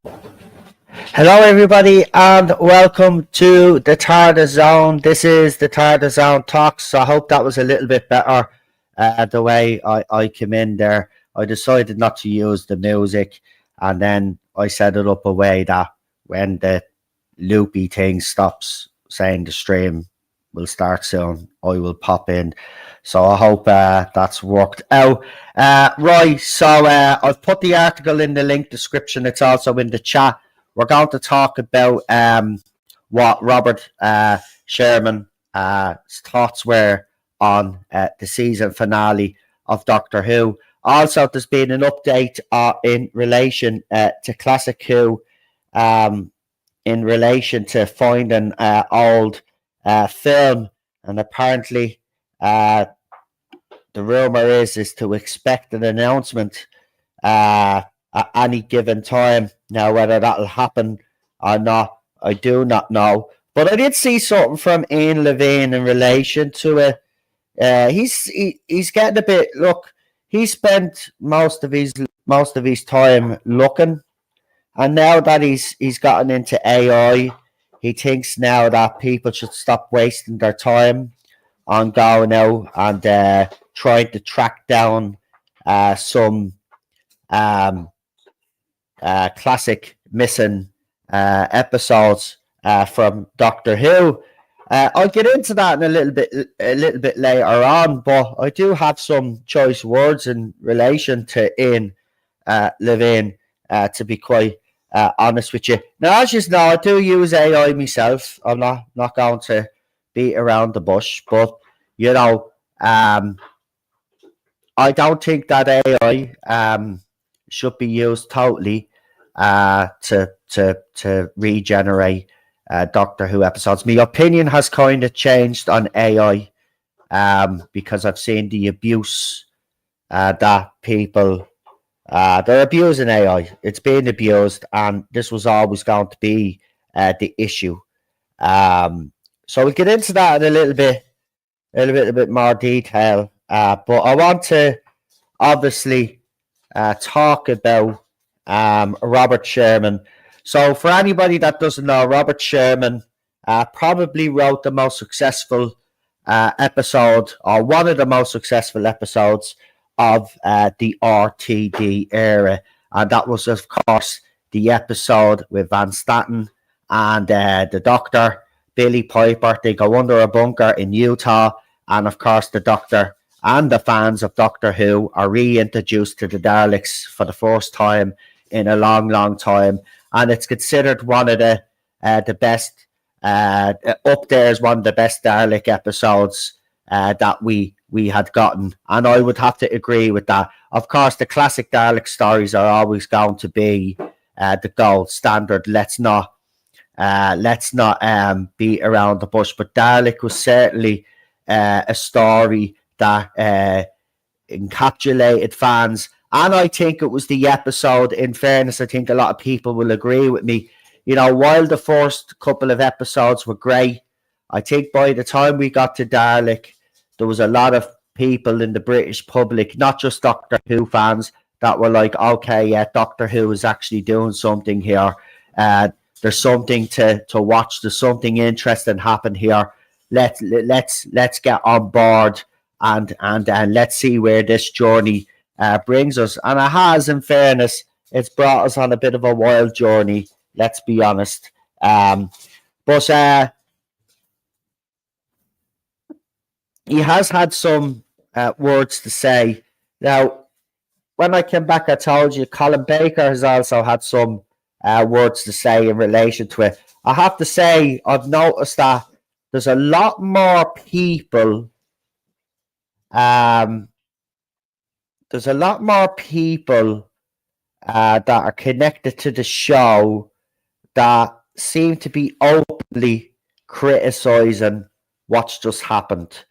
Hello, everybody, and welcome to the Tarda Zone. This is the Tarda Zone Talks. So I hope that was a little bit better the way I came in there. I decided not to use the music, and then I set it up a way that when the loopy thing stops saying the stream will start soon, I will pop in. So I hope that's worked out. Right, so I've put the article in the link description. It's also in the chat. We're going to talk about what Robert Sherman thoughts were on the season finale of Doctor Who. Also, there's been an update in relation to Classic Who, in relation to finding old film, and apparently the rumor is to expect an announcement at any given time. Now, whether that'll happen or not, I do not know. But I did see something from Ian Levine in relation to it. He's getting a bit. Look, he spent most of his time looking, and now that he's gotten into AI, he thinks now that people should stop wasting their time on going out and trying to track down some classic missing episodes from Doctor Who. I'll get into that in a little bit later on, but I do have some choice words in relation to Ian Levine, to be quite honest with you. Now, as you know, I do use AI myself. I'm not going to beat around the bush, but you know, I don't think that AI should be used totally to regenerate Doctor Who episodes. My opinion has kind of changed on AI because I've seen the abuse that people they're abusing AI. It's being abused, and this was always going to be the issue. So we'll get into that in a little bit more detail. But I want to obviously talk about Robert Sherman. So for anybody that doesn't know, Robert Sherman probably wrote the most successful episode, or one of the most successful episodes of the RTD era. And that was, of course, the episode with Van Staten and the Doctor, Billy Piper. They go under a bunker in Utah. And, of course, the Doctor and the fans of Doctor Who are reintroduced to the Daleks for the first time in a long, long time. And it's considered one of the best, up there as one of the best Dalek episodes that we had gotten. And I would have to agree with that. Of course, the classic Dalek stories are always going to be the gold standard. Let's not beat around the bush. But Dalek was certainly a story that encapsulated fans. And I think it was the episode, in fairness, I think a lot of people will agree with me. You know, while the first couple of episodes were great, I think by the time we got to Dalek, there was a lot of people in the British public, not just Doctor Who fans, that were like, okay, yeah, Doctor Who is actually doing something here. There's something to watch. There's something interesting happen here. Let's get on board and let's see where this journey brings us. And it has, in fairness, it's brought us on a bit of a wild journey. Let's be honest. But he has had some words to say. Now, when I came back, I told you Colin Baker has also had some words to say in relation to it. I have to say, I've noticed that there's a lot more people. There's a lot more people that are connected to the show that seem to be openly criticizing what's just happened.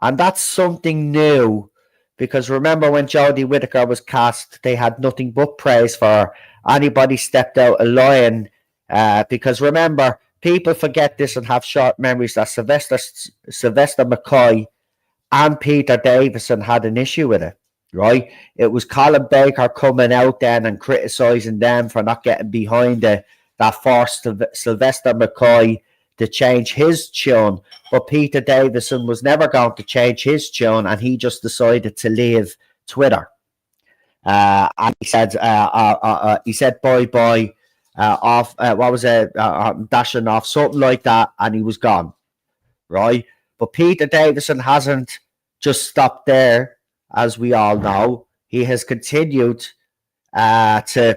And that's something new, because remember when Jodie Whittaker was cast, they had nothing but praise for her. Anybody stepped out a line, because remember, people forget this and have short memories, that Sylvester McCoy and Peter Davison had an issue with it. right? It was Colin Baker coming out then and criticising them for not getting behind that forced Sylvester McCoy to change his tune. But Peter Davison was never going to change his tune, and he just decided to leave Twitter. And he said bye bye off. What was it? Dashing off something like that, and he was gone. Right, but Peter Davison hasn't just stopped there, as we all know. He has continued to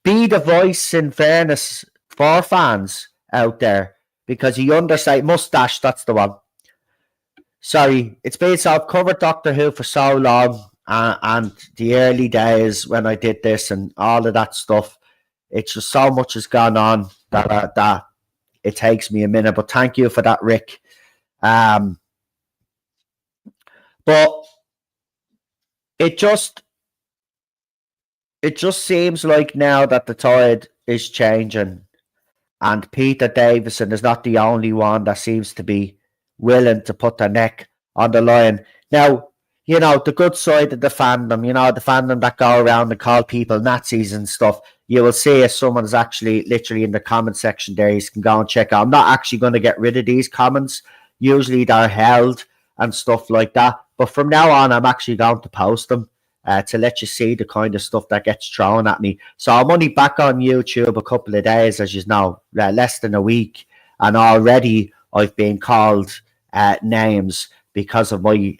be the voice, in fairness, for fans out there, because he understands mustache. That's the one. Sorry, it's been so I've covered Doctor Who for so long, and the early days when I did this and all of that stuff. It's just so much has gone on that it takes me a minute. But thank you for that, Rick. But it just seems like now that the tide is changing, and Peter Davison is not the only one that seems to be willing to put their neck on the line. Now, you know, the good side of the fandom, you know, the fandom that go around and call people Nazis and stuff, you will see if someone's actually literally in the comment section there, you can go and check out. I'm not actually going to get rid of these comments. Usually they're held and stuff like that. But from now on, I'm actually going to post them to let you see the kind of stuff that gets thrown at me. So I'm only back on YouTube a couple of days, as you know, less than a week. And already I've been called names because of my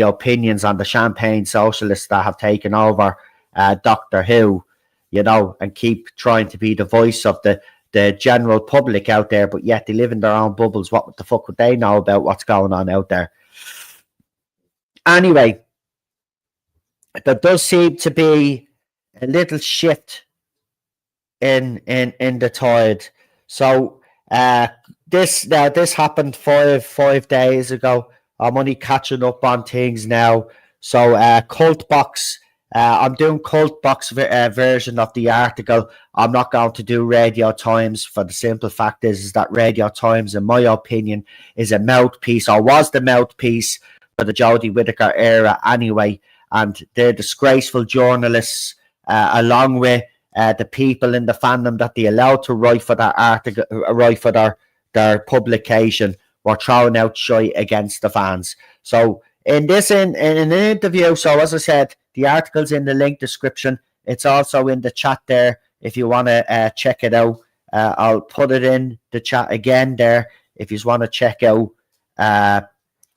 opinions on the champagne socialists that have taken over Doctor Who, you know, and keep trying to be the voice of the general public out there, but yet they live in their own bubbles. What the fuck would they know about what's going on out there? Anyway, there does seem to be a little shift in the tide. So this happened five days ago. I'm only catching up on things now. So Cult Box, I'm doing Cult Box version of the article. I'm not going to do Radio Times, for the simple fact is that Radio Times, in my opinion, is a mouthpiece, or was the mouthpiece for the Jodie Whittaker era anyway. And they're disgraceful journalists, along with the people in the fandom that they allowed to write for their article, write for their publication, were thrown out shy against the fans. So in an interview, so as I said, the article's in the link description. It's also in the chat there if you want to check it out. I'll put it in the chat again there if you want to check out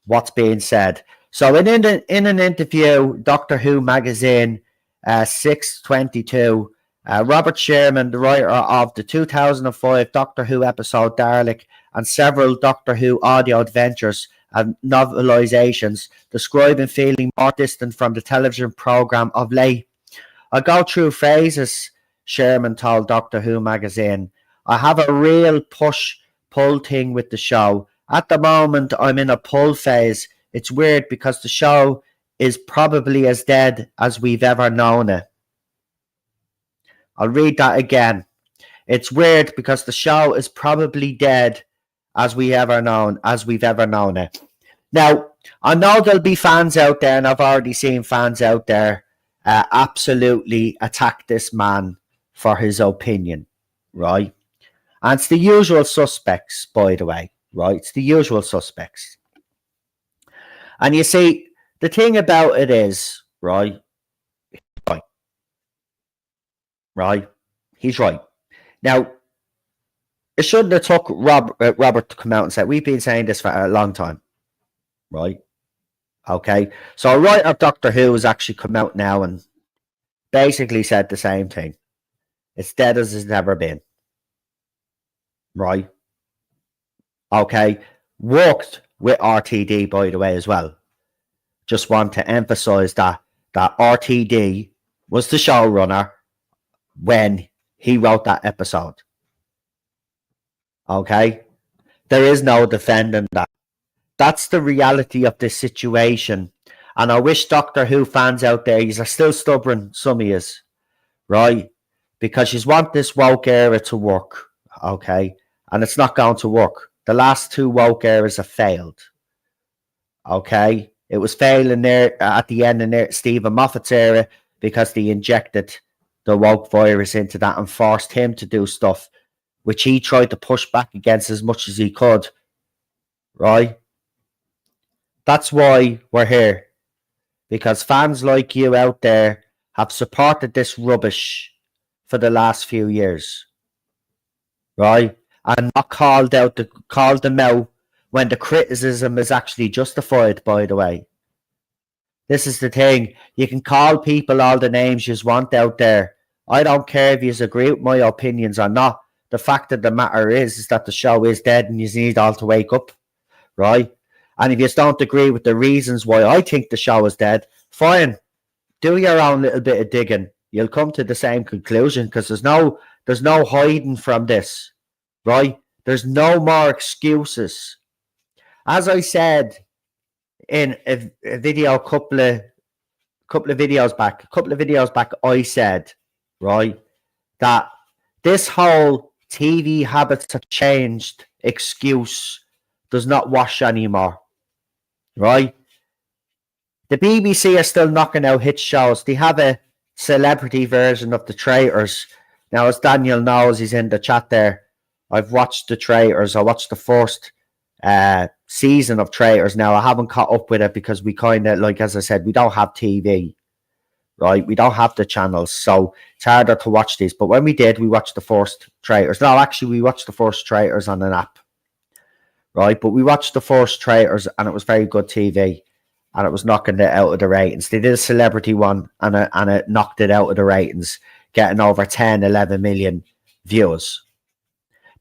what's being said. So in an interview, Doctor Who magazine, 6/22, Robert Sherman, the writer of the 2005 Doctor Who episode Dalek and several Doctor Who audio adventures and novelizations, describing feeling more distant from the television program of late. I go through phases, Sherman told Doctor Who magazine. I have a real push-pull thing with the show. At the moment, I'm in a pull phase. It's weird because the show is probably as dead as we've ever known it. I'll read that again. It's weird because the show is probably dead as we've ever known it. Now, I know there'll be fans out there, and I've already seen fans out there absolutely attack this man for his opinion, right? And it's the usual suspects, by the way, right? It's the usual suspects. And you see, the thing about it is, right? He's right. Now, it shouldn't have took Robert to come out and say, we've been saying this for a long time, right? Okay. So a writer of Doctor Who has actually come out now and basically said the same thing. It's dead as it's never been. Right? Okay. Worked with RTD, by the way, as well. Just want to emphasize that RTD was the showrunner when he wrote that episode. Okay? There is no defending that. That's the reality of this situation. And I wish Doctor Who fans out there, yous are still stubborn, some of yous, right? Because you want this woke era to work, okay? And it's not going to work. The last two woke eras have failed, okay? It was failing there at the end of Stephen Moffat's era because they injected the woke virus into that and forced him to do stuff which he tried to push back against as much as he could. Right? That's why we're here. Because fans like you out there have supported this rubbish for the last few years. Right? And not called them out when the criticism is actually justified, by the way. This is the thing. You can call people all the names you want out there. I don't care if you agree with my opinions or not. The fact of the matter is that the show is dead and you need all to wake up. Right? And if you don't agree with the reasons why I think the show is dead, fine. Do your own little bit of digging. You'll come to the same conclusion because there's no hiding from this. Right? There's no more excuses. As I said in a video a couple of videos back, I said, right, that this whole TV habits have changed excuse does not wash anymore. Right? The BBC are still knocking out hit shows. They have a celebrity version of The Traitors. Now, as Daniel knows, he's in the chat there. I've watched The Traitors. I watched the first season of Traitors. Now, I haven't caught up with it because we kind of, like, as I said, we don't have TV. Right? We don't have the channels. So it's harder to watch these. But when we did, we watched the first Traitors. No, actually, we watched the first Traitors on an app. Right? But we watched the first Traitors and it was very good TV. And it was knocking it out of the ratings. They did a celebrity one and it knocked it out of the ratings, getting over 10, 11 million views.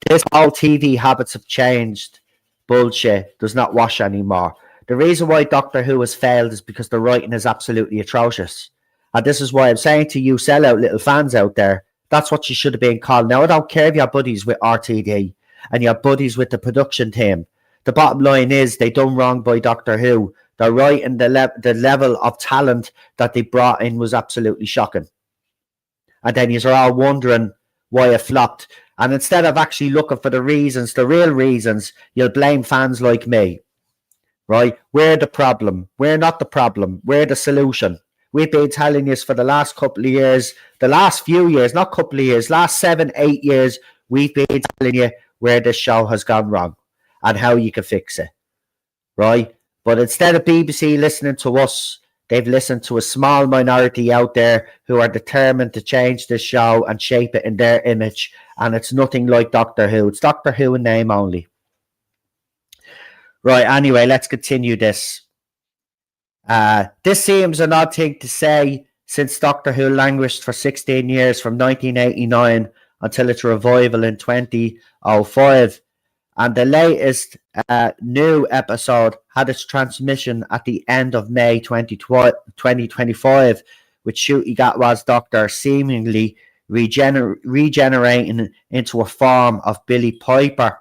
This whole TV habits have changed. Bullshit does not wash anymore. The reason why Doctor Who has failed is because the writing is absolutely atrocious. And this is why I'm saying to you sellout little fans out there, that's what you should have been called. Now, I don't care if you're buddies with RTD and you're buddies with the production team. The bottom line is they done wrong by Doctor Who. They're right, and the level of talent that they brought in was absolutely shocking. And then you're all wondering why it flopped. And instead of actually looking for the reasons, the real reasons, you'll blame fans like me. Right? We're the problem. We're not the problem. We're the solution. We've been telling you for the last couple of years, the last few years, not couple of years, last 7, 8 years, we've been telling you where this show has gone wrong and how you can fix it. Right? But instead of BBC listening to us, they've listened to a small minority out there who are determined to change the show and shape it in their image. And it's nothing like Doctor Who. It's Doctor Who in name only. Right, anyway, let's continue this. This seems an odd thing to say since Doctor Who languished for 16 years from 1989 until its revival in 2005. And the latest new episode had its transmission at the end of May 2025, which Shooty got was Doctor seemingly regenerating into a form of Billy Piper.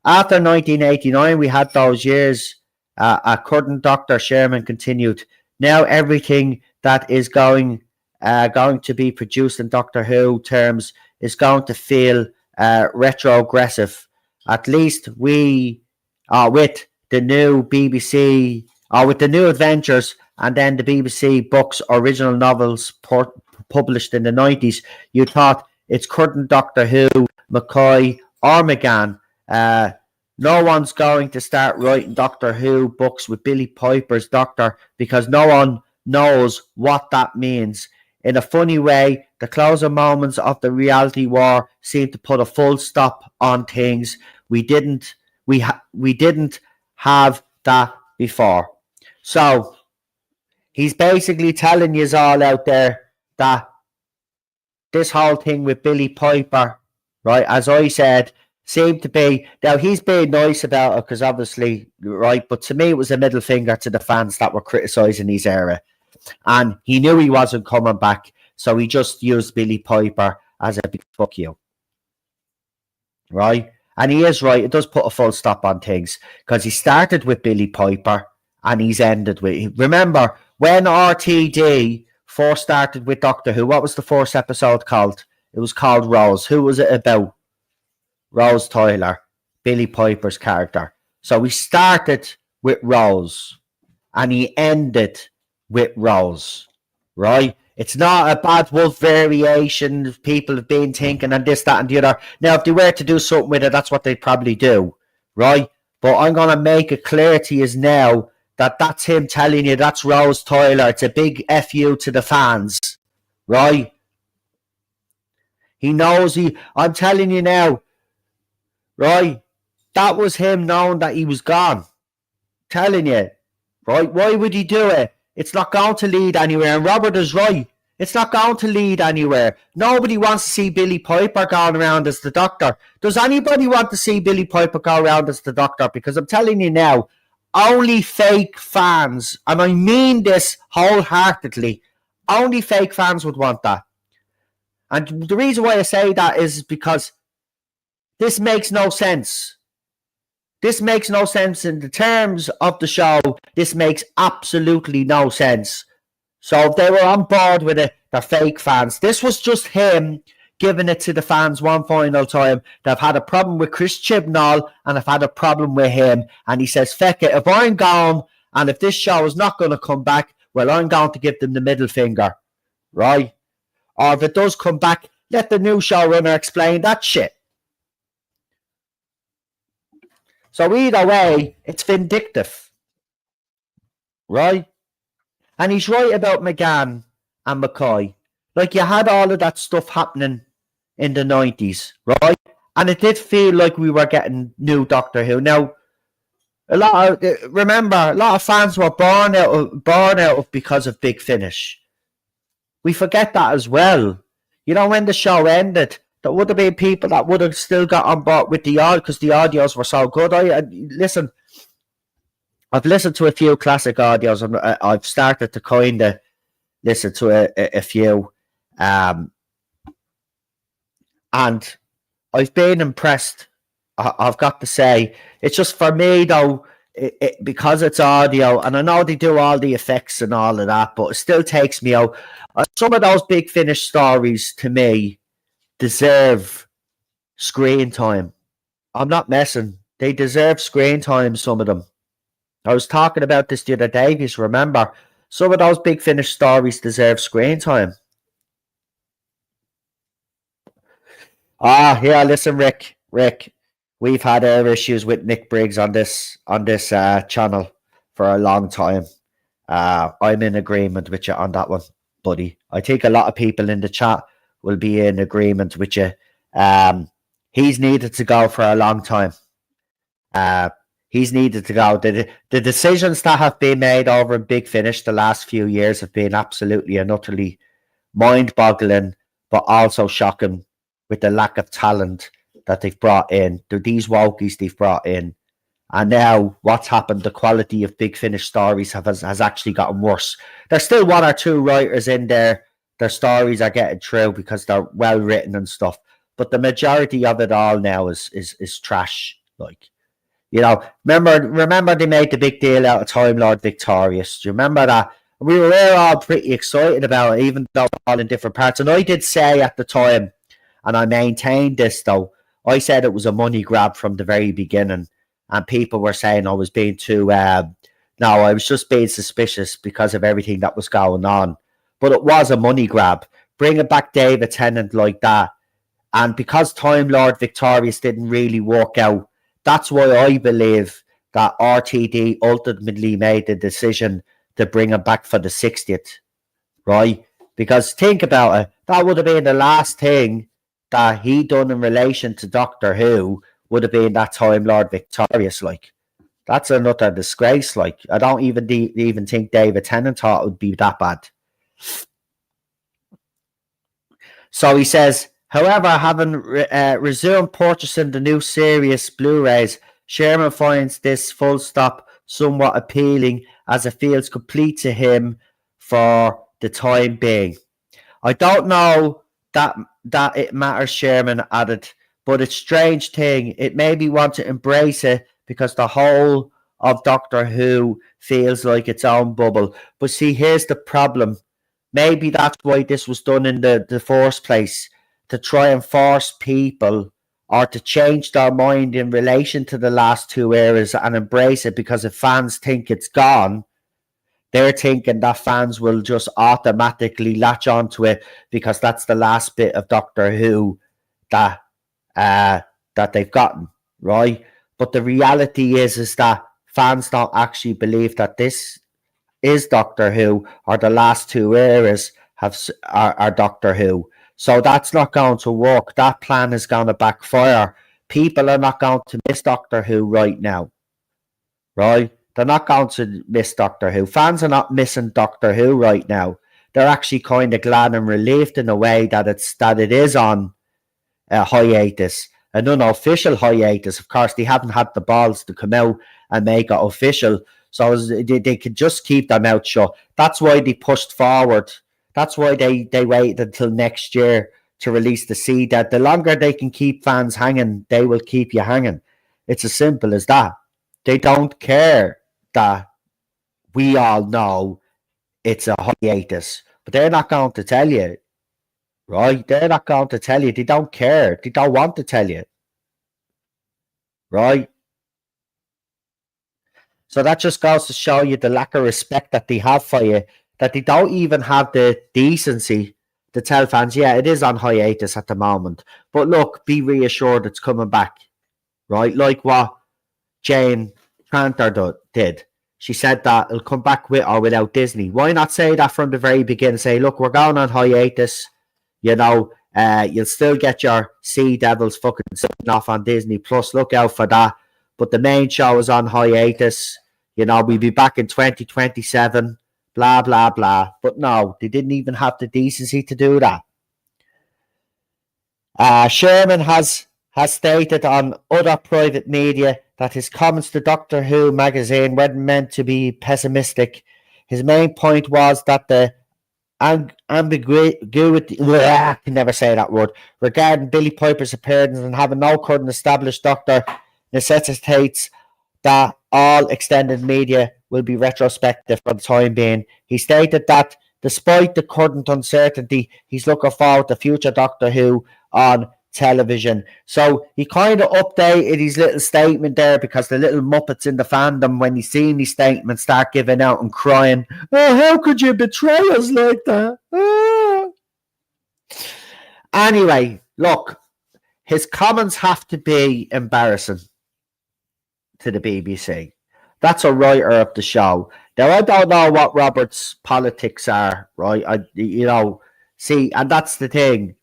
After 1989, we had those years. Current Doctor Sherman continued. Now everything that is going to be produced in Doctor Who terms is going to feel retrogressive. At least we are with the new BBC, with the new adventures, and then the BBC books, original novels published in the 90s. You thought it's current Doctor Who, McCoy, or McGann. No one's going to start writing Doctor Who books with Billy Piper's Doctor because no one knows what that means. In a funny way, the closing moments of the reality war seem to put a full stop on things. We didn't have that before. So he's basically telling you all out there that this whole thing with Billy Piper, right, as I said, seemed to be, now he's being nice about it because obviously, right, but to me it was a middle finger to the fans that were criticising his era. And he knew he wasn't coming back, so he just used Billy Piper as a big fuck you. Right? And he is right. It does put a full stop on things because he started with Billy Piper and he's ended with... Remember, when RTD first started with Doctor Who, what was the first episode called? It was called Rose. Who was it about? Rose Tyler, Billy Piper's character. So we started with Rose. and he ended with Rose, right? It's not a bad wolf variation. People have been thinking and this, that, and the other. Now, if they were to do something with it, that's what they'd probably do, right? But I'm going to make it clear to you now that that's him telling you that's Rose Tyler. It's a big FU to the fans, right? He knows I'm telling you now, right? That was him knowing that he was gone. Telling you, right? Why would he do it? It's not going to lead anywhere. And Robert is right. It's not going to lead anywhere. Nobody wants to see Billy Piper going around as the Doctor. Does anybody want to see Billy Piper go around as the Doctor? Because I'm telling you now, only fake fans, and I mean this wholeheartedly, only fake fans would want that. And the reason why I say that is because this makes no sense. This makes no sense in the terms of the show. This makes absolutely no sense. So if they were on board with it, they're fake fans. This was just him giving it to the fans one final time. They've had a problem with Chris Chibnall and have had a problem with him. And he says, feck it, if I'm gone and if this show is not going to come back, well, I'm going to give them the middle finger, right? Or if it does come back, let the new showrunner explain that shit. So either way, it's vindictive, right? And he's right about McGann and McCoy. Like, you had all of that stuff happening in the 90s, right? And it did feel like we were getting new Doctor Who. Now, a lot of fans were born out because of Big Finish. We forget that as well. You know, when the show ended, there would have been people that would have still got on board with the audio because the audios were so good. Listen, I've listened to a few classic audios and I've started to kind of listen to a few. And I've been impressed. I've got to say, it's just for me though, because it's audio, and I know they do all the effects and all of that, but it still takes me out. Some of those Big Finish stories to me deserve screen time. I'm not messing. They deserve screen time, some of them. I was talking about this the other day, if you remember. Some of those Big Finish stories deserve screen time. Yeah, listen, Rick, we've had our issues with Nick Briggs on this channel for a long time. I'm in agreement with you on that one, buddy. I think a lot of people in the chat will be in agreement with you. He's needed to go for a long time. He's needed to go. The decisions that have been made over in Big Finish the last few years have been absolutely and utterly mind-boggling, but also shocking with the lack of talent that they've brought in. These wokies they've brought in. And now what's happened, the quality of Big Finish stories has actually gotten worse. There's still one or two writers in there. Their stories are getting through because they're well written and stuff. But the majority of it all now is trash. Like, you know, remember they made the big deal out of Time Lord Victorious. Do you remember that? We were all pretty excited about it, even though we're all in different parts. And I did say at the time, and I maintained this though, I said it was a money grab from the very beginning. And people were saying I was being too, no, I was just being suspicious because of everything that was going on. But it was a money grab. Bringing back David Tennant like that. And because Time Lord Victorious didn't really work out, that's why I believe that RTD ultimately made the decision to bring him back for the 60th, right? Because think about it, that would have been the last thing that he done in relation to Doctor Who, would have been that Time Lord Victorious. Like, that's another disgrace. Like, I don't even think David Tennant thought it would be that bad. So he says, however, having resumed purchasing the new series Blu-rays, Sherman finds this full stop somewhat appealing as it feels complete to him for the time being. I don't know that it matters, Sherman added, but it's a strange thing. It made me want to embrace it because the whole of Doctor Who feels like its own bubble. But see, here's the problem. Maybe that's why this was done in the first place, to try and force people or to change their mind in relation to the last two eras and embrace it, because if fans think it's gone, They're thinking that fans will just automatically latch onto it because that's the last bit of Doctor Who that that they've gotten, right? But the reality is that fans don't actually believe that this is Doctor Who or the last two eras are Doctor Who. So that's not going to work. That plan is going to backfire. People are not going to miss Doctor Who right now, right? They're not going to miss Doctor Who. Fans are not missing Doctor Who right now. They're actually kind of glad and relieved in a way that it is on hiatus, an unofficial hiatus. Of course, they haven't had the balls to come out and make it official, so they could just keep their mouth shut. That's why they pushed forward. That's why they waited until next year to release the seed. That the longer they can keep fans hanging, they will keep you hanging. It's as simple as that. They don't care that we all know it's a hiatus, but they're not going to tell you, right? They're not going to tell you. They don't care. They don't want to tell you, right? So that just goes to show you the lack of respect that they have for you, that they don't even have the decency to tell fans, yeah, it is on hiatus at the moment. But look, be reassured it's coming back, right? Like what Jane Tranter did. She said that it'll come back with or without Disney. Why not say that from the very beginning? Say, look, we're going on hiatus. You know, you'll still get your Sea Devils fucking sitting off on Disney Plus. Look out for that. But the main show is on hiatus. You know, we'll be back in 2027. Blah, blah, blah. But no, they didn't even have the decency to do that. Sherman has stated on other private media that his comments to Doctor Who magazine weren't meant to be pessimistic. His main point was that the ambiguity, I can never say that word, regarding Billy Piper's appearance and having no current established Doctor necessitates that all extended media will be retrospective for the time being. He stated that despite the current uncertainty, he's looking forward to future Doctor Who on television. So he kind of updated his little statement there because the little muppets in the fandom, when he's seen these statements, start giving out and crying, oh, how could you betray us like that? Oh. Anyway, look, his comments have to be embarrassing to the BBC. That's a writer of the show. Now, I don't know what Robert's politics are, right? See, and that's the thing.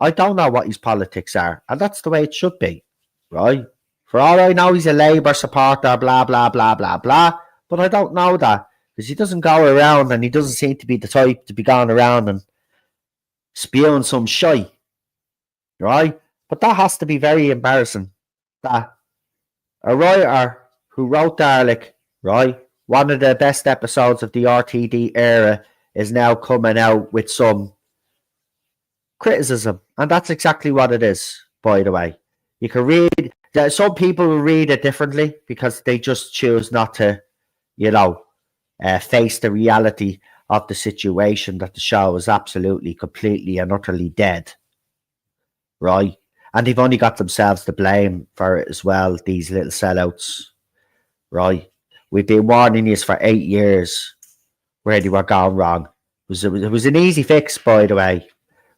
I don't know what his politics are, and that's the way it should be, right? For all I know, he's a Labour supporter, blah, blah, blah, blah, blah, but I don't know that, because he doesn't go around, and he doesn't seem to be the type to be going around and spewing some shite, right? But that has to be very embarrassing, that a writer who wrote Dalek, right, one of the best episodes of the RTD era, is now coming out with some criticism, and that's exactly what it is. By the way, you can read. Some people will read it differently because they just choose not to, face the reality of the situation that the show is absolutely, completely, and utterly dead. Right, and they've only got themselves to blame for it as well. These little sellouts. Right, we've been warning you for 8 years where they were going wrong. It was an easy fix, by the way.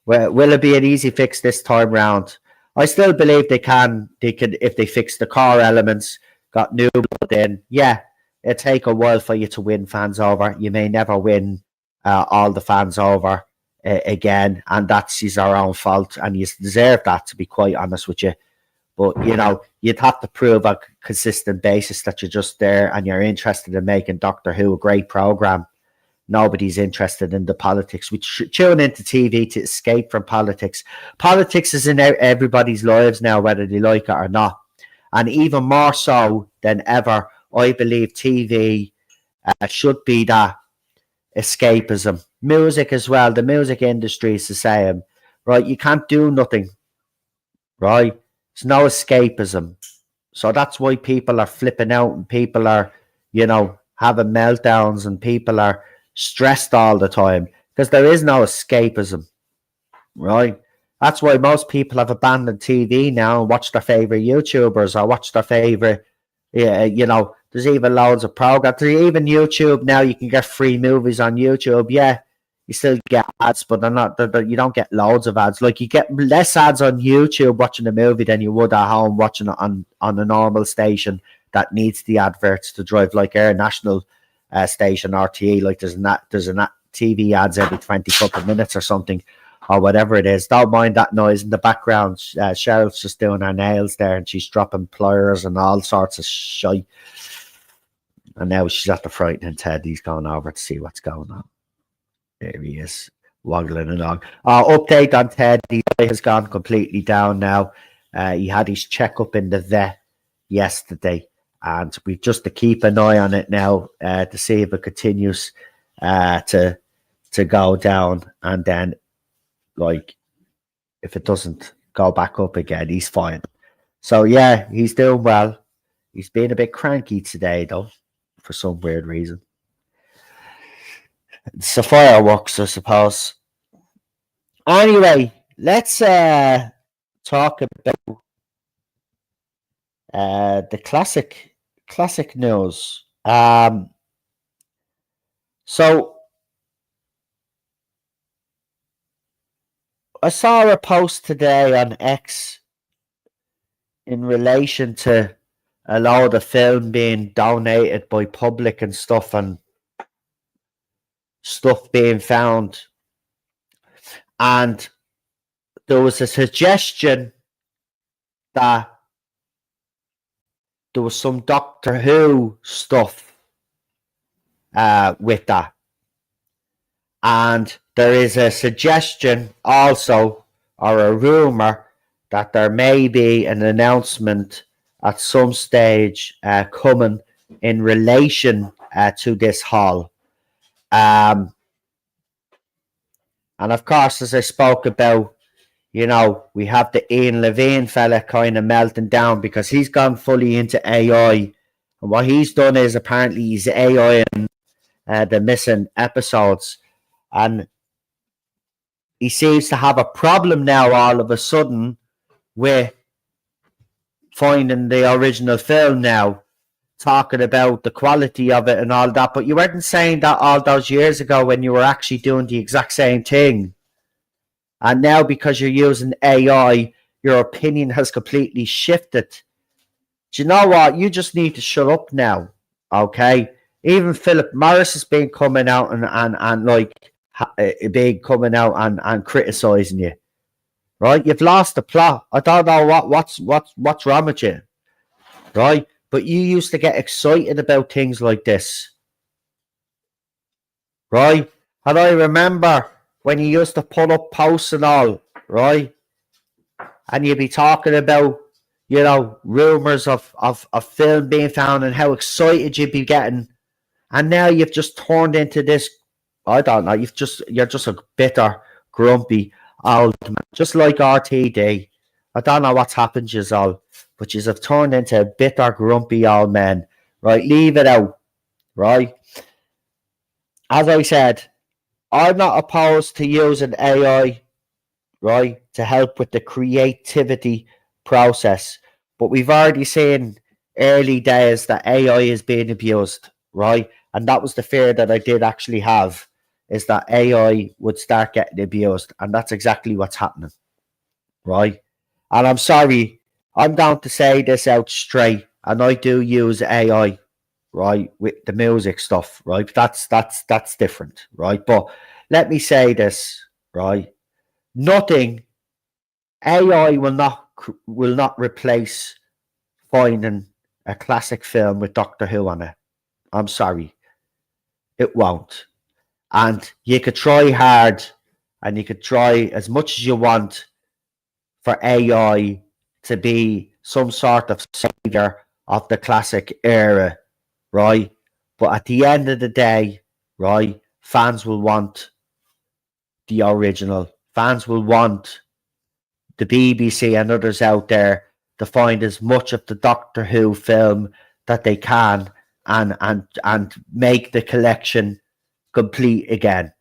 Will it be an easy fix this time round? I still believe they can if they fix the core elements, got new blood in. Yeah, it'll take a while for you to win fans over. You may never win all the fans over again, and that's your own fault, and you deserve that, to be quite honest with you. But, you'd have to prove on a consistent basis that you're just there and you're interested in making Doctor Who a great programme. Nobody's interested in the politics. We tune into TV to escape from politics. Politics is in everybody's lives now, whether they like it or not. And even more so than ever, I believe TV should be that escapism. Music as well. The music industry is the same, right? You can't do nothing, right? There's no escapism. So that's why people are flipping out and people are, having meltdowns and people are stressed all the time because there is no escapism, right? That's why most people have abandoned TV now and watch their favorite YouTubers or watch their favorite, There's even loads of programs. There's even YouTube now. You can get free movies on YouTube. Yeah, you still get ads, but you don't get loads of ads. Like, you get less ads on YouTube watching a movie than you would at home watching it on a normal station that needs the adverts to drive, like our national station RTE. Like, there's a TV ads every 20 couple of minutes or something, or whatever it is. Don't mind that noise in the background. Cheryl's just doing her nails there, and she's dropping pliers and all sorts of shite. And now she's at the frightening Ted. He's going over to see what's going on. There he is, waggling along. Update on Ted. His eye has gone completely down now. He had his checkup in the vet yesterday, and we've just to keep an eye on it now to see if it continues to go down, and then, like, if it doesn't go back up again, he's fine. So yeah, he's doing well. He's been a bit cranky today though, for some weird reason. It's the fireworks, I suppose. Anyway, let's talk about the classic news. So I saw a post today on X in relation to a load of film being donated by public and stuff, and stuff being found. And there was a suggestion that there was some Doctor Who stuff with that. And there is a suggestion also, or a rumour, that there may be an announcement at some stage coming in relation to this haul. And of course, as I spoke about, you know, we have the Ian Levine fella kind of melting down because he's gone fully into AI. And what he's done is apparently he's AI in the missing episodes. And he seems to have a problem now all of a sudden with finding the original film now, talking about the quality of it and all that. But you weren't saying that all those years ago when you were actually doing the exact same thing. And now, because you're using AI, your opinion has completely shifted. Do you know what? You just need to shut up now, okay? Even Philip Morris has been coming out and like been coming out and criticizing you, right? You've lost the plot. I don't know what's wrong with you, right? But you used to get excited about things like this, right? And I remember when you used to put up posts and all, right? And you'd be talking about, you know, rumors of film being found and how excited you'd be getting. And now you've just turned into this, I don't know, you're just a bitter, grumpy old man, just like RTD. I don't know what's happened to you all, but you have turned into a bitter, grumpy old man, right? Leave it out, right? As I said, I'm not opposed to using AI, right, to help with the creativity process. But we've already seen early days that AI is being abused, right? And that was the fear that I did actually have, is that AI would start getting abused. And that's exactly what's happening, right? And I'm sorry, I'm going to say this out straight, and I do use AI, right, with the music stuff, right? That's different, right? But let me say this, right? Nothing, AI will not replace finding a classic film with Doctor Who on it. I'm sorry, it won't. And you could try hard, and you could try as much as you want for AI to be some sort of savior of the classic era, right? But at the end of the day, right, fans will want the original. Fans will want the BBC and others out there to find as much of the Doctor Who film that they can and make the collection complete again,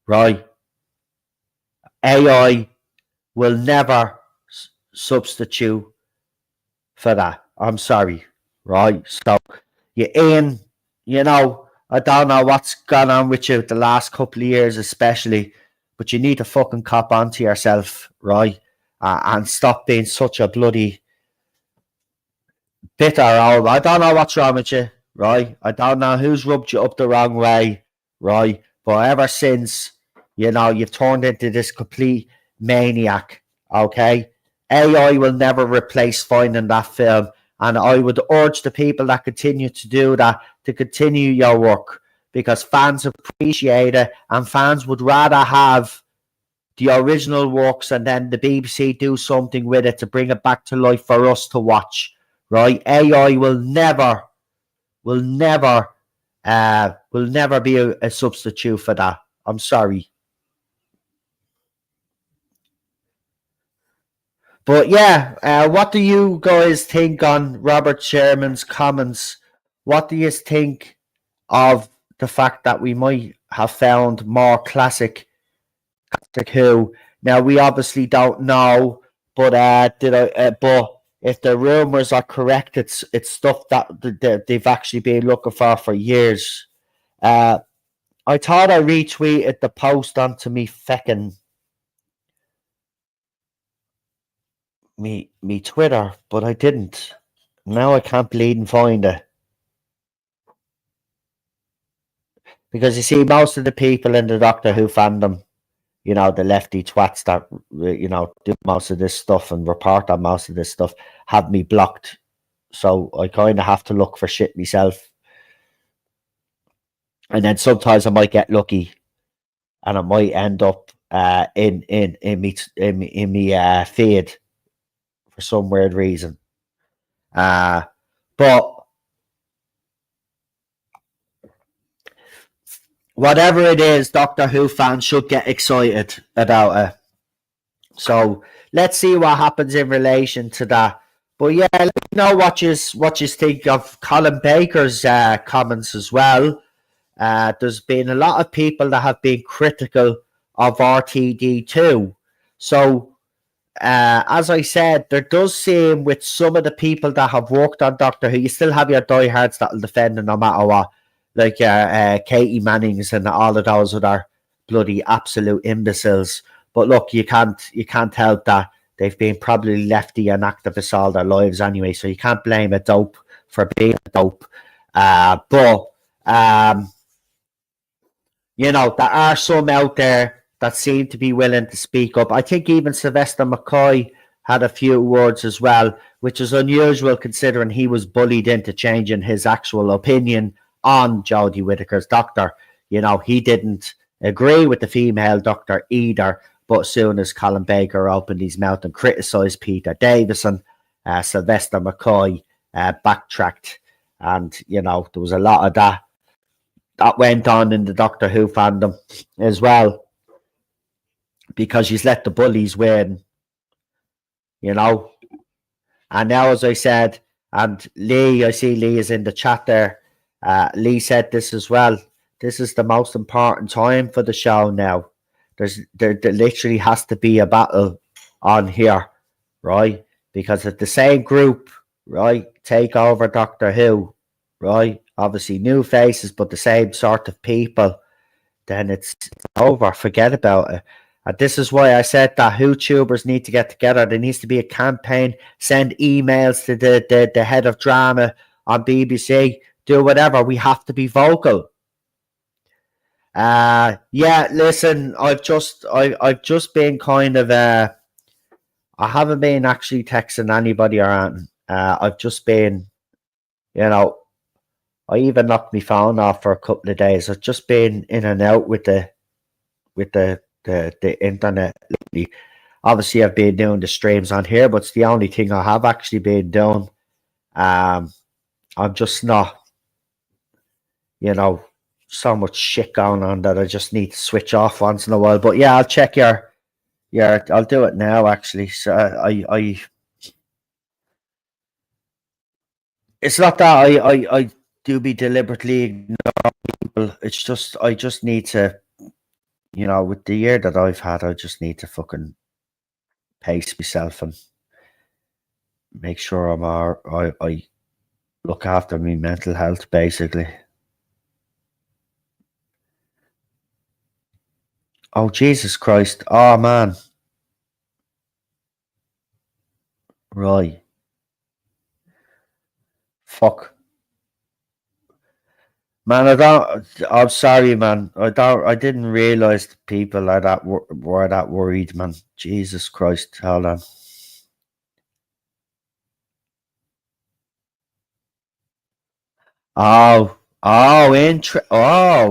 right? AI will never substitute for that. I'm sorry, right? So Ian, I don't know what's gone on with you the last couple of years, especially, but you need to fucking cop onto yourself, right? And stop being such a bloody bitter old. I don't know what's wrong with you, right? I don't know who's rubbed you up the wrong way, right? But ever since, you've turned into this complete maniac, okay? AI will never replace finding that film. And I would urge the people that continue to do that to continue your work because fans appreciate it and fans would rather have the original works and then the BBC do something with it to bring it back to life for us to watch, right? AI will never be a substitute for that. I'm sorry. But yeah, what do you guys think on Robert Sherman's comments? What do you think of the fact that we might have found more classic Who? Now we obviously don't know, but but if the rumors are correct, it's stuff that they've actually been looking for years. Uh, I thought I retweeted the post onto me feckin' me Twitter, but I didn't. Now I can't bleed and find it. Because you see, most of the people in the Doctor Who fandom, the lefty twats that, do most of this stuff and report on most of this stuff, have me blocked. So I kind of have to look for shit myself. And then sometimes I might get lucky and I might end up in me feed for some weird reason. But whatever it is, Doctor Who fans should get excited about it. So let's see what happens in relation to that. But yeah, let me know what you think of Colin Baker's comments as well. There's been a lot of people that have been critical of RTD2. So as I said, there does seem with some of the people that have worked on Doctor Who, you still have your diehards that will defend it no matter what, like Katie Mannings and all of those other bloody absolute imbeciles. But look, you can't help that they've been probably lefty and activists all their lives anyway, so you can't blame a dope for being a dope. But there are some out there that seem to be willing to speak up. I think even Sylvester McCoy had a few words as well, which is unusual considering he was bullied into changing his actual opinion on Jodie Whittaker's Doctor. He didn't agree with the female Doctor either, but as soon as Colin Baker opened his mouth and criticised Peter Davison, Sylvester McCoy backtracked. And, there was a lot of that went on in the Doctor Who fandom as well, because he's let the bullies win, And now, as I said, and Lee, I see Lee is in the chat there. Lee said this as well. This is the most important time for the show now. There literally has to be a battle on here, right? Because if the same group, right, take over Doctor Who, right? Obviously new faces, but the same sort of people, then it's over. Forget about it. And this is why I said that YouTubers need to get together. There needs to be a campaign. Send emails to the head of drama on BBC. Do whatever. We have to be vocal. Yeah, listen, I've just been kind of I haven't been actually texting anybody or anything. I've just been, I even knocked my phone off for a couple of days. I've just been in and out with the internet lately. Obviously, I've been doing the streams on here, but it's the only thing I have actually been doing. I'm just not, so much shit going on that I just need to switch off once in a while. But yeah, I'll check your I'll do it now actually. So I it's not that I do be deliberately ignoring people. It's just I just need to, with the year that I've had, I just need to fucking pace myself and make sure I'm I look after me mental health, basically. Oh, Jesus Christ. Oh, man. Right. Fuck. Man, I'm sorry, man. I didn't realize people are were that worried, man. Jesus Christ. Hold on.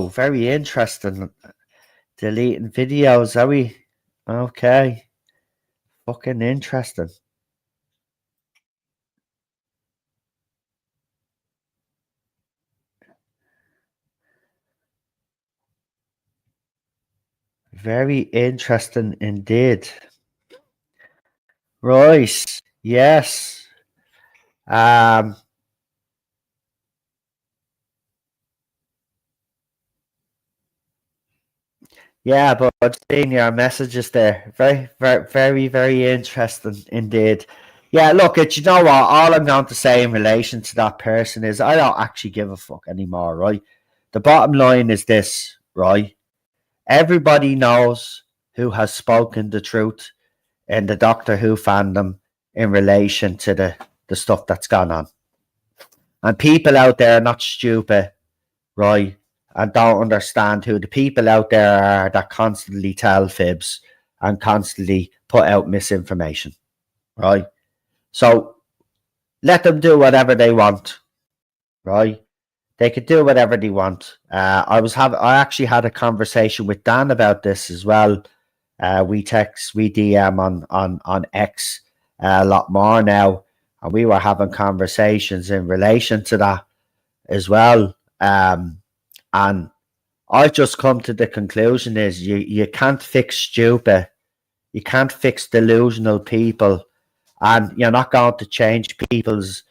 Very interesting. Deleting videos, are we? Okay. Fucking interesting. Very interesting indeed. Right. Yes. Um. Yeah, but I've seen your messages there. Very interesting indeed. Yeah, look, you know what? All I'm going to say in relation to that person is I don't actually give a fuck anymore, right? The bottom line is this, right? Everybody knows who has spoken the truth in the Doctor Who fandom in relation to the stuff that's gone on. And people out there are not stupid, right? And don't understand who the people out there are that constantly tell fibs and constantly put out misinformation, right? So let them do whatever they want, right? They could do whatever they want. I actually had a conversation with Dan about this as well. We DM on X a lot more now, and we were having conversations in relation to that as well. And I've just come to the conclusion is you can't fix stupid, you can't fix delusional people, and you're not going to change people's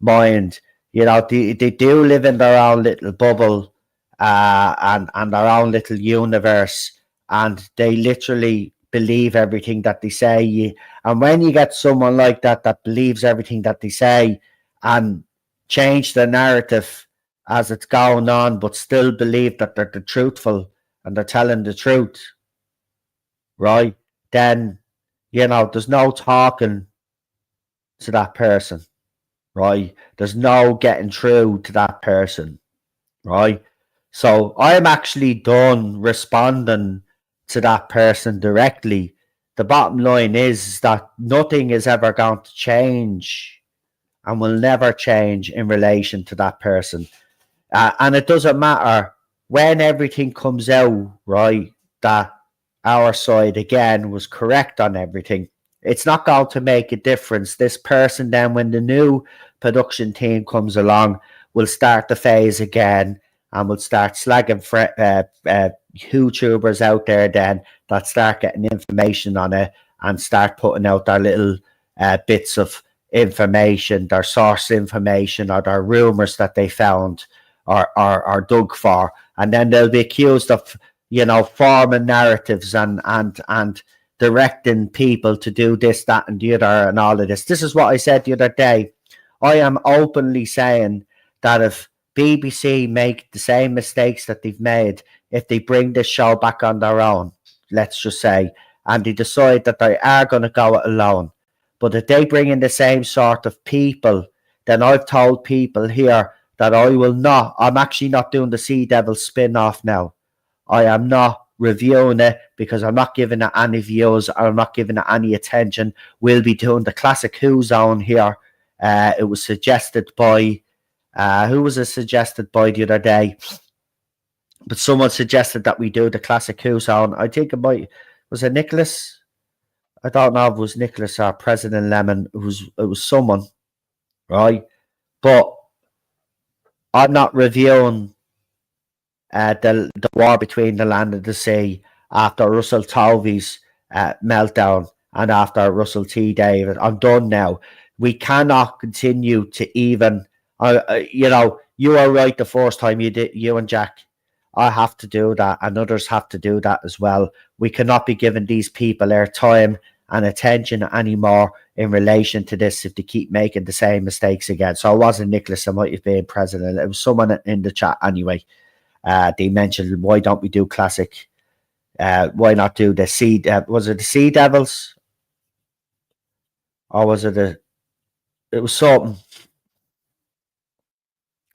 mind. You know, they do live in their own little bubble, and their own little universe, and they literally believe everything that they say. And when you get someone like that that believes everything that they say and change the narrative as it's going on, but still believe that they're the truthful and they're telling the truth, right? Then there's no talking to that person, right? There's no getting through to that person, right? So I'm actually done responding to that person directly. The bottom line is that nothing is ever going to change and will never change in relation to that person. And it doesn't matter when everything comes out, right, that our side again was correct on everything. It's not going to make a difference. This person, then, when the new production team comes along, will start the phase again and will start slagging YouTubers out there then that start getting information on it and start putting out their little bits of information, their source information, or their rumors that they found or dug for, and then they'll be accused of forming narratives and directing people to do this, that, and the other, and all of this. This is what I said the other day. I am openly saying that if BBC make the same mistakes that they've made, if they bring this show back on their own, let's just say, and they decide that they are going to go it alone, but if they bring in the same sort of people, then I've told people here that I'm actually not doing the Sea Devil spin off now. I am not reviewing it because I'm not giving it any views or I'm not giving it any attention. We'll be doing the Classic Who Zone here. It was suggested by, who was it suggested by the other day? But someone suggested that we do the Classic Who Zone. I think was it Nicholas? I don't know if it was Nicholas or President Lemon. It was someone, right? But I'm not reviewing the war between the land and the sea after Russell Tovey's meltdown and after Russell T. David. I'm done now. We cannot continue to even, you were right the first time you and Jack. I have to do that, and others have to do that as well. We cannot be giving these people their time and attention anymore in relation to this if they keep making the same mistakes again. So it wasn't Nicholas that might have been president. It was someone in the chat anyway. They mentioned, why don't we do classic? Why not do the Sea? Was it the Sea Devils? Or was it it was something.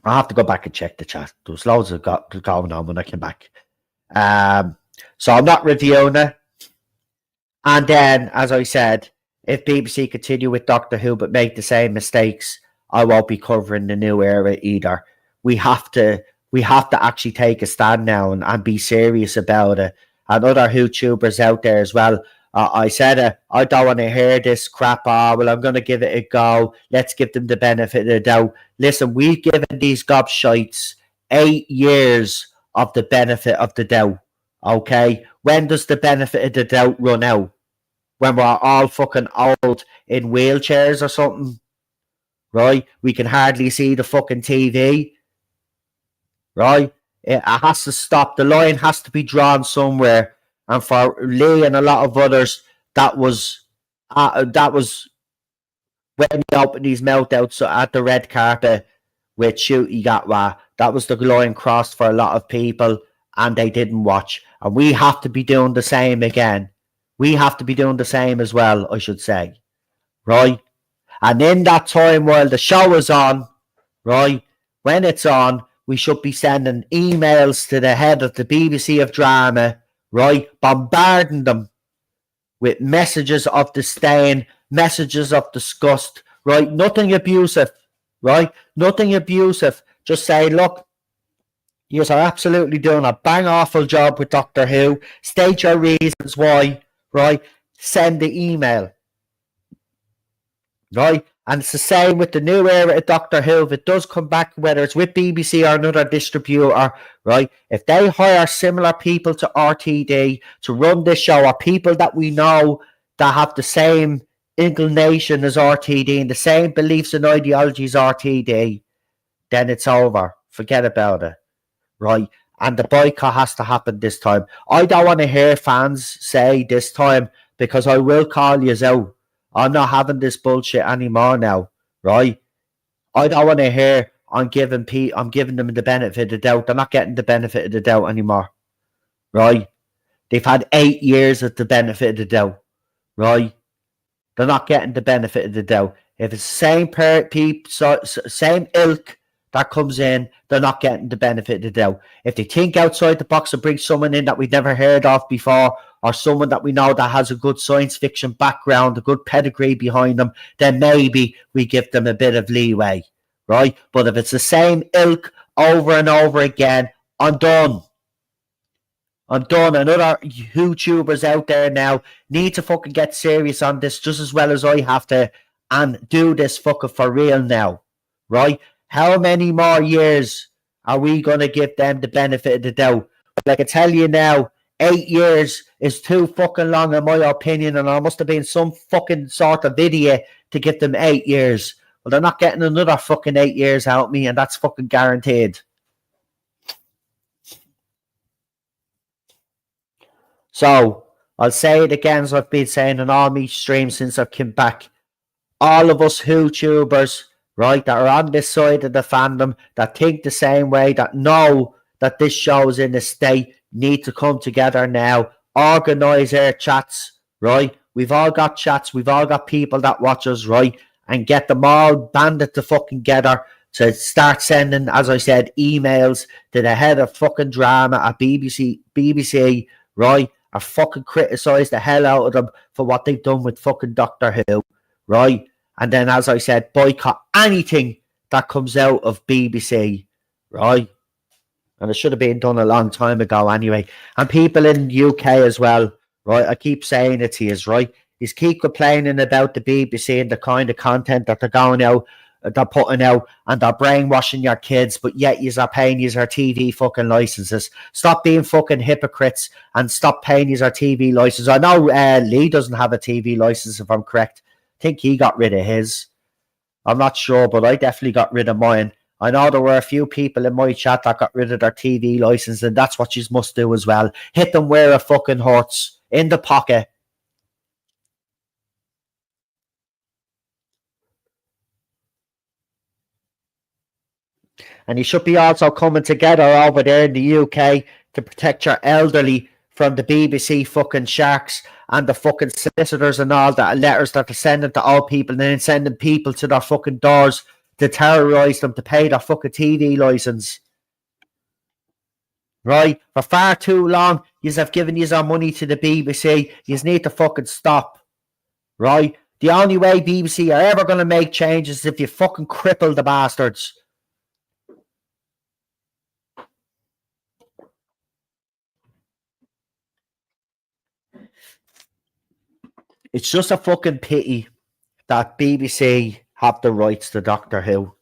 I'll have to go back and check the chat. There was loads of going on when I came back. So I'm not reviewing it. And then, as I said, if BBC continue with Doctor Who but make the same mistakes, I won't be covering the new era either. We have to actually take a stand now and be serious about it. And other YouTubers out there as well. I said it. I don't want to hear this crap. Well, I'm going to give it a go. Let's give them the benefit of the doubt. Listen, we've given these gobshites 8 years of the benefit of the doubt. Okay? When does the benefit of the doubt run out? When we're all fucking old in wheelchairs or something? Right? We can hardly see the fucking TV. Right? It has to stop. The line has to be drawn somewhere. And for Lee and a lot of others, that was when he opened his mouth out at the red carpet with Shooty Gatwa. That was the line crossed for a lot of people, and they didn't watch. And we have to be doing the same again. We have to be doing the same as well, I should say. Right? And in that time while the show is on, right, when it's on, we should be sending emails to the head of the BBC of Drama, right, bombarding them with messages of disdain, messages of disgust, right, nothing abusive, right, nothing abusive. Just say, look, you are absolutely doing a bang awful job with Doctor Who. State your reasons why, right, send the email, right. And it's the same with the new era of Doctor Who. If it does come back, whether it's with BBC or another distributor, right? If they hire similar people to RTD to run this show, or people that we know that have the same inclination as RTD and the same beliefs and ideologies RTD, then it's over. Forget about it, right? And the boycott has to happen this time. I don't want to hear fans say this time, because I will call you out. I'm not having this bullshit anymore now, right? I don't want to hear I'm giving them the benefit of the doubt. They're not getting the benefit of the doubt anymore, right? They've had 8 years of the benefit of the doubt, right? They're not getting the benefit of the doubt. If it's the same ilk that comes in, they're not getting the benefit of the doubt. If they think outside the box and bring someone in that we've never heard of before, or someone that we know that has a good science fiction background, a good pedigree behind them, then maybe we give them a bit of leeway, right? But if it's the same ilk over and over again, I'm done. I'm done. And other YouTubers out there now need to fucking get serious on this just as well as I have to, and do this fucking for real now, right? How many more years are we going to give them the benefit of the doubt? But I can tell you now, 8 years is too fucking long in my opinion, and there must have been some fucking sort of idiot to give them 8 years. Well, they're not getting another fucking 8 years out of me, and that's fucking guaranteed. So, I'll say it again as I've been saying on all my streams since I've come back. All of us YouTubers, right, that are on this side of the fandom, that think the same way, that know that this show is in a state, need to come together now, organise our chats, right? We've all got chats, we've all got people that watch us, right? And get them all banded to fucking together to start sending, as I said, emails to the head of fucking drama at BBC, right? Or fucking criticise the hell out of them for what they've done with fucking Doctor Who, right? And then, as I said, boycott anything that comes out of BBC, right? And it should have been done a long time ago anyway. And people in the UK as well, right? I keep saying it to you, right? You keep complaining about the BBC and the kind of content that they're going out, they're putting out, and they're brainwashing your kids, but yet you are paying you our TV fucking licenses. Stop being fucking hypocrites and stop paying you our TV licenses. I know Lee doesn't have a TV license, if I'm correct. I think he got rid of his. I'm not sure, but I definitely got rid of mine. I know there were a few people in my chat that got rid of their TV license, and that's what you must do as well. Hit them where it fucking hurts. In the pocket. And you should be also coming together over there in the UK to protect your elderly from the BBC fucking sharks and the fucking solicitors and all that letters that they're sending to all people and then sending people to their fucking doors to terrorise them to pay their fucking TV licence. Right? For far too long, you have given your money to the BBC. You need to fucking stop. Right? The only way BBC are ever going to make changes is if you fucking cripple the bastards. It's just a fucking pity that BBC have the rights to Doctor Who.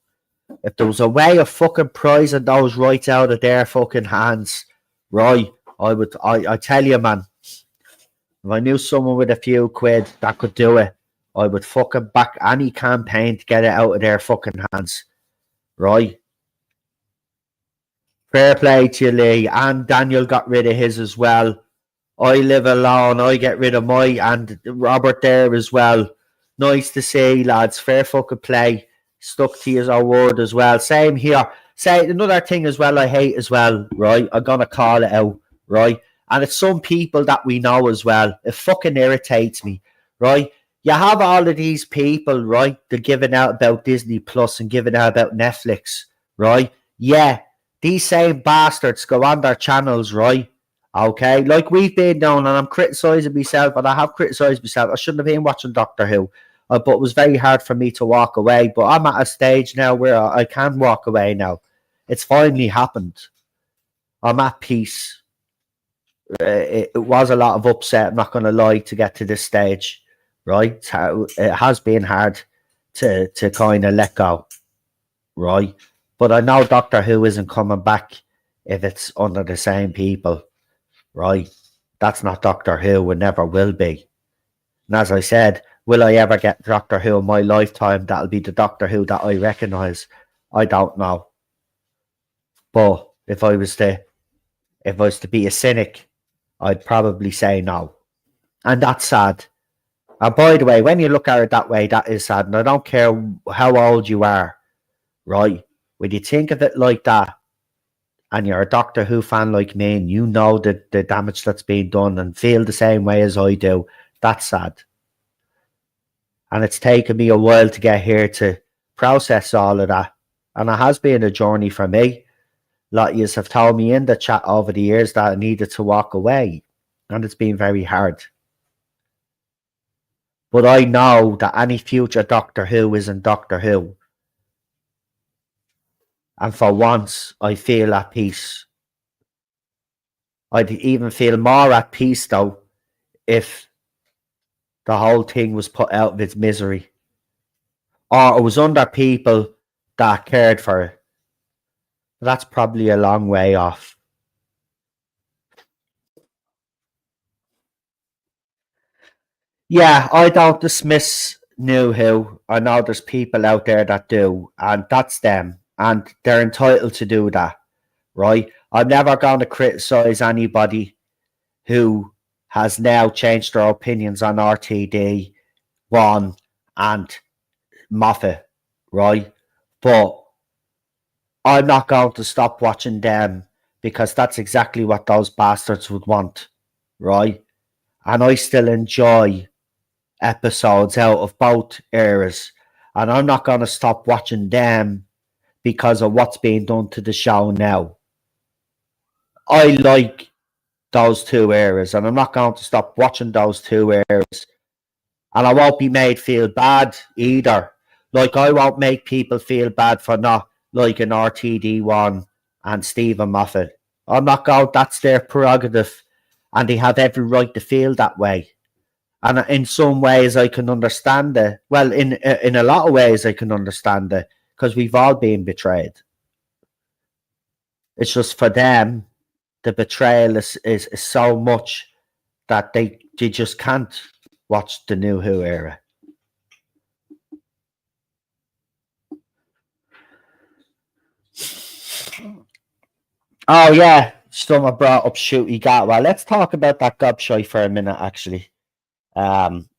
If there was a way of fucking prizing those rights out of their fucking hands, right, I tell you, man, if I knew someone with a few quid that could do it, I would fucking back any campaign to get it out of their fucking hands, right? Fair play to you, Lee. And Daniel got rid of his as well. I live alone. I get rid of my, and Robert there as well. Nice to see, lads. Fair fucking play. Stuck to his own word as well. Same here. Say another thing as well I hate as well, right? I'm gonna call it out, right? And it's some people that we know as well. It fucking irritates me, right? You have all of these people, right? They're giving out about Disney Plus and giving out about Netflix, right? Yeah, these same bastards go on their channels, right? Okay, like we've been down, and I'm criticising myself, and I have criticised myself. I shouldn't have been watching Doctor Who, but it was very hard for me to walk away. But I'm at a stage now where I can walk away now. It's finally happened. I'm at peace. It was a lot of upset, I'm not going to lie, to get to this stage, right? It has been hard to kind of let go, right? But I know Doctor Who isn't coming back if it's under the same people. Right? That's not Doctor Who and never will be. And as I said, will I ever get Doctor Who in my lifetime? That'll be the Doctor Who that I recognise. I don't know. But if I was to be a cynic, I'd probably say no. And that's sad. And by the way, when you look at it that way, that is sad. And I don't care how old you are, right? When you think of it like that, and you're a Doctor Who fan like me, and you know the damage that's been done and feel the same way as I do, that's sad. And it's taken me a while to get here to process all of that. And it has been a journey for me. A lot of you have told me in the chat over the years that I needed to walk away. And it's been very hard. But I know that any future Doctor Who isn't Doctor Who. And for once, I feel at peace. I'd even feel more at peace, though, if the whole thing was put out of its misery. Or it was under people that cared for it. That's probably a long way off. Yeah, I don't dismiss New Who. I know there's people out there that do, and that's them. And they're entitled to do that, right? I'm never going to criticise anybody who has now changed their opinions on RTD, One, and Moffat, right? But I'm not going to stop watching them because that's exactly what those bastards would want, right? And I still enjoy episodes out of both eras. And I'm not going to stop watching them because of what's being done to the show now. I like those two eras, and I'm not going to stop watching those two eras. And I won't be made feel bad either. Like, I won't make people feel bad for not liking RTD1 and Stephen Moffat. I'm not going, that's their prerogative, and they have every right to feel that way. And in some ways, I can understand it. Well, in a lot of ways, I can understand it because we've all been betrayed. It's just for them, the betrayal is so much that they just can't watch the New Who era. Oh yeah, someone brought up Shooty Gatwa. Let's talk about that gobshite for a minute, actually. Um,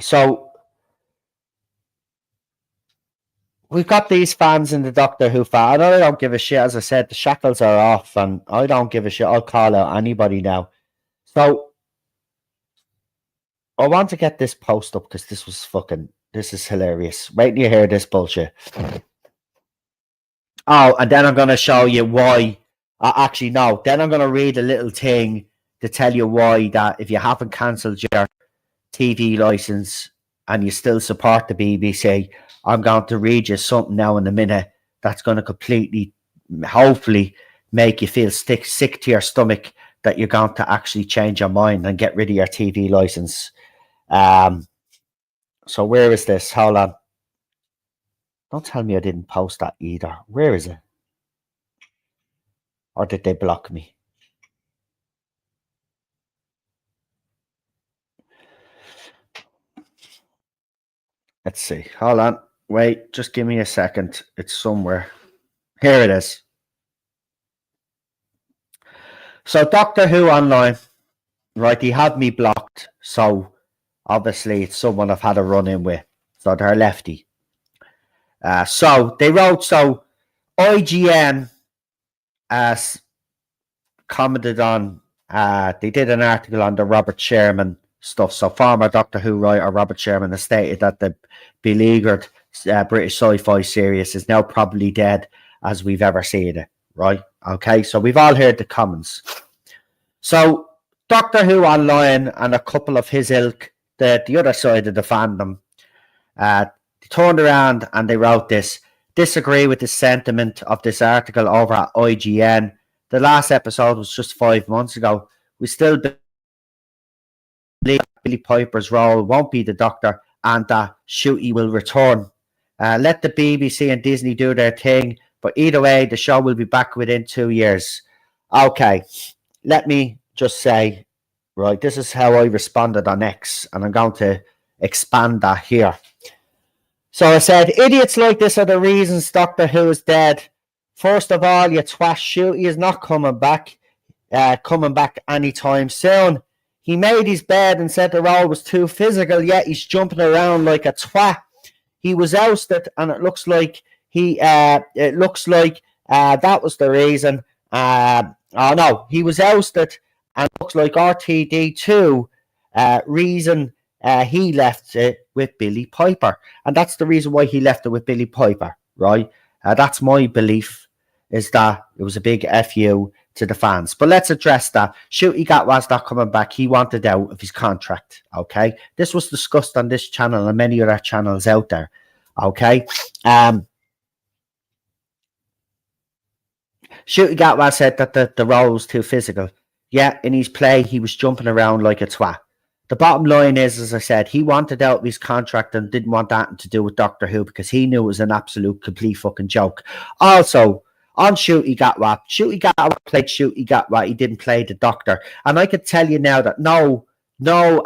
so we've got these fans in the Doctor Who fan. I don't give a shit. As I said, the shackles are off, and I don't give a shit. I'll call out anybody now. So I want to get this post up because this is hilarious. Wait till you hear this bullshit. Oh, and then I'm going to show you why. Actually, no. Then I'm going to read a little thing to tell you why that if you haven't cancelled your TV license and you still support the BBC, I'm going to read you something now in a minute that's going to completely, hopefully, make you feel sick to your stomach that you're going to actually change your mind and get rid of your TV license. So where is this? Hold on. Don't tell me I didn't post that either. Where is it? Or did they block me? Let's see. Hold on. Wait, just give me a second. It's somewhere. Here it is. So Doctor Who Online, right, he had me blocked. So obviously it's someone I've had a run-in with. So they're lefty. So they wrote, so IGN commented on, they did an article on the Robert Sherman stuff. So former Doctor Who writer Robert Sherman has stated that the beleaguered British sci-fi series is now probably dead as we've ever seen it, right? Okay, so we've all heard the comments. So Doctor Who Online and a couple of his ilk, the other side of the fandom, they turned around and they wrote this: disagree with the sentiment of this article over at IGN. The last episode was just 5 months ago. We still believe Billy Piper's role won't be the Doctor and that Shooty will return. Let the BBC and Disney do their thing, but either way, the show will be back within 2 years. Okay, let me just say, right, this is how I responded on X, and I'm going to expand that here. So I said, idiots like this are the reasons Doctor Who is dead. First of all, you twat, Shooty is not coming back anytime soon. He made his bed and said the role was too physical, yet he's jumping around like a twat. He was ousted, and it looks like that was the reason. He was ousted, and it looks like RTD2 reason he left it with Billy Piper, and that's the reason why he left it with Billy Piper, right? That's my belief, is that it was a big FU to the fans. But let's address that. Shooty Gatwa's not coming back. He wanted out of his contract, okay? This was discussed on this channel and many other channels out there, okay? Shooty Gatwa said that the role was too physical. Yeah, in his play, he was jumping around like a twat. The bottom line is, as I said, he wanted out of his contract and didn't want that to do with Doctor Who because he knew it was an absolute complete fucking joke. Also, on Shooty Gatwa played Shooty Gatwa. He didn't play the Doctor. And I could tell you now that no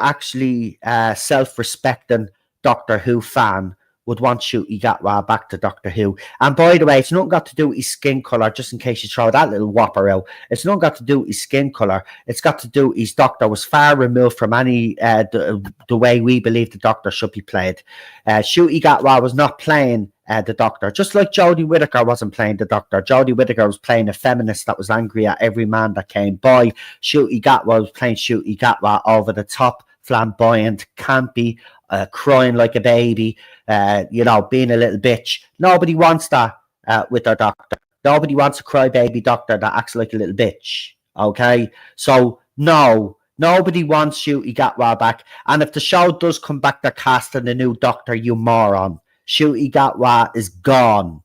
actually self-respecting Doctor Who fan would want Shooty Gatwa back to Doctor Who. And by the way, it's not got to do with his skin colour, just in case you throw that little whopper out. It's not got to do with his skin colour. It's got to do with his Doctor was far removed from any the way we believe the Doctor should be played. Shooty Gatwa was not playing the Doctor, just like Jodie Whittaker wasn't playing the Doctor. Jodie Whittaker was playing a feminist that was angry at every man that came by. Shooty Gatwa was playing Shooty Gatwa over the top, flamboyant, campy, crying like a baby, being a little bitch. Nobody wants that with their Doctor. Nobody wants a crybaby Doctor that acts like a little bitch. Okay? So, no. Nobody wants Shooty Gatwa back. And if the show does come back, they're casting a new Doctor, you moron. Shooty Gatwa is gone.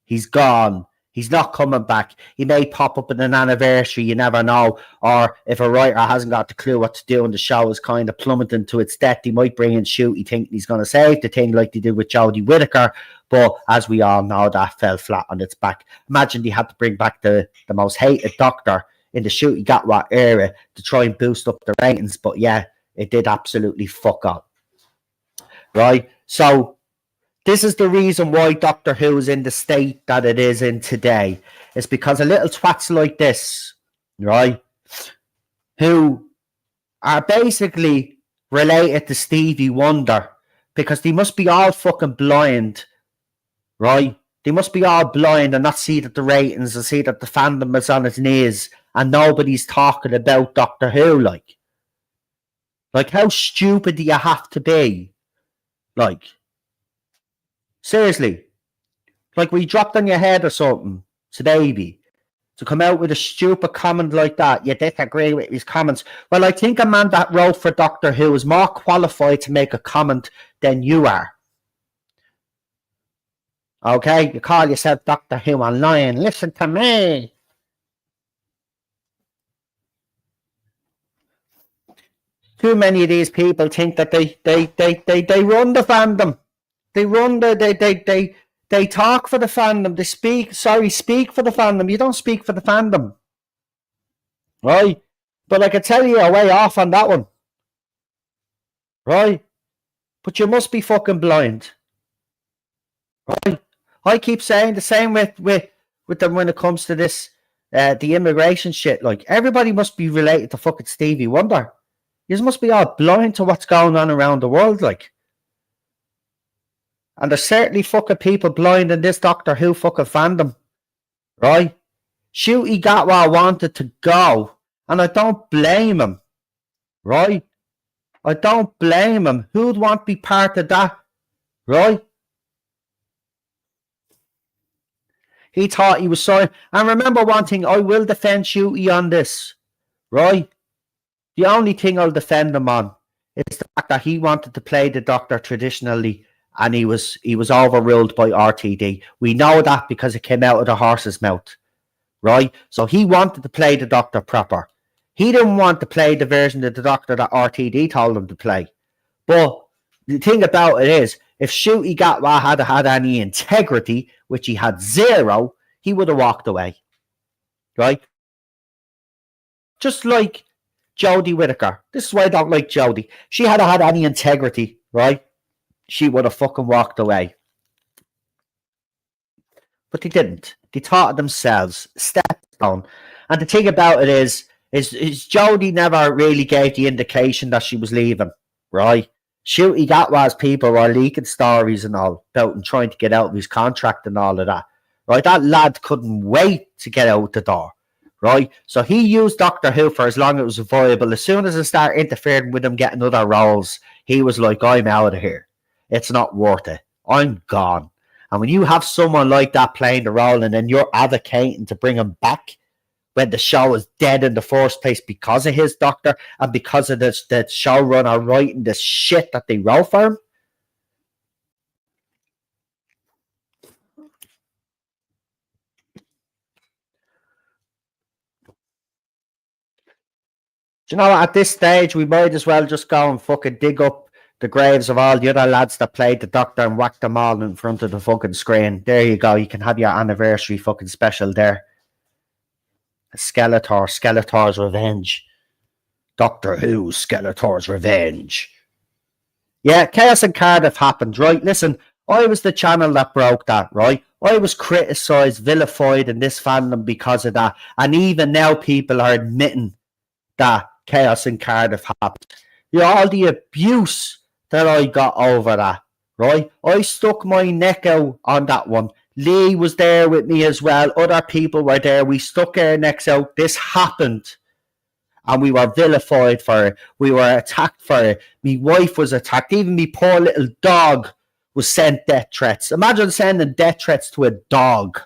He's gone. He's not coming back. He may pop up in an anniversary, you never know. Or if a writer hasn't got the clue what to do and the show is kind of plummeting to its death, he might bring in Shooty thinking he's going to save the thing like they did with Jodie Whittaker. But as we all know, that fell flat on its back. Imagine they had to bring back the most hated Doctor in the Shooty Gatwa era to try and boost up the ratings. But yeah, it did absolutely fuck up. Right? So this is the reason why Doctor Who is in the state that it is in today. It's because of little twats like this, right, who are basically related to Stevie Wonder because they must be all fucking blind right? They must be all blind and not see that the ratings and see that the fandom is on its knees and nobody's talking about Doctor Who. Like how stupid do you have to be? Like, seriously, like we dropped on your head or something, it's a baby. To come out with a stupid comment like that, you disagree with his comments. Well, I think a man that wrote for Doctor Who is more qualified to make a comment than you are. Okay? You call yourself Doctor Who online. Listen to me. Too many of these people think that they run the fandom. They run they talk for the fandom. They speak for the fandom. You don't speak for the fandom. Right? But I can tell you a way off on that one. Right? But you must be fucking blind. Right? I keep saying the same with them when it comes to this the immigration shit. Like everybody must be related to fucking Stevie Wonder. You must be all blind to what's going on around the world, like. And there's certainly fucking people blind in this Doctor Who fucking fandom. Right? Shooty Gatwa wanted to go, and I don't blame him. Right? I don't blame him. Who'd want to be part of that? Right? He thought he was sorry. And remember one thing, I will defend Shooty on this. Right? The only thing I'll defend him on is the fact that he wanted to play the Doctor traditionally and he was overruled by RTD. We know that because it came out of the horse's mouth. Right? So he wanted to play the Doctor proper. He didn't want to play the version of the Doctor that RTD told him to play. But the thing about it is, if Shooty Gatwa had any integrity, which he had zero, he would have walked away. Right? Just like Jodie Whittaker. This is why I don't like Jodie. She had any integrity, right? She would have fucking walked away. But they didn't. They thought of themselves, stepped on. And the thing about it is Jodie never really gave the indication that she was leaving, right? Shooty Gatwa's people were leaking stories and all about him trying to get out of his contract and all of that, right? That lad couldn't wait to get out the door. Right, so he used Doctor Who for as long as it was viable. As soon as it started interfering with him getting other roles, he was like, I'm out of here. It's not worth it. I'm gone. And when you have someone like that playing the role and then you're advocating to bring him back when the show is dead in the first place because of his Doctor and because of the showrunner writing the shit that they wrote for him, do you know, at this stage, we might as well just go and fucking dig up the graves of all the other lads that played the Doctor and whack them all in front of the fucking screen. There you go. You can have your anniversary fucking special there. Skeletor's Revenge. Doctor Who, Skeletor's Revenge. Yeah, Chaos in Cardiff happened, right? Listen, I was the channel that broke that, right? I was criticised, vilified in this fandom because of that. And even now people are admitting that Chaos in Cardiff happened. You know, all the abuse that I got over that, right? I stuck my neck out on that one. Lee was there with me as well. Other people were there. We stuck our necks out. This happened. And we were vilified for it. We were attacked for it. My wife was attacked. Even my poor little dog was sent death threats. Imagine sending death threats to a dog.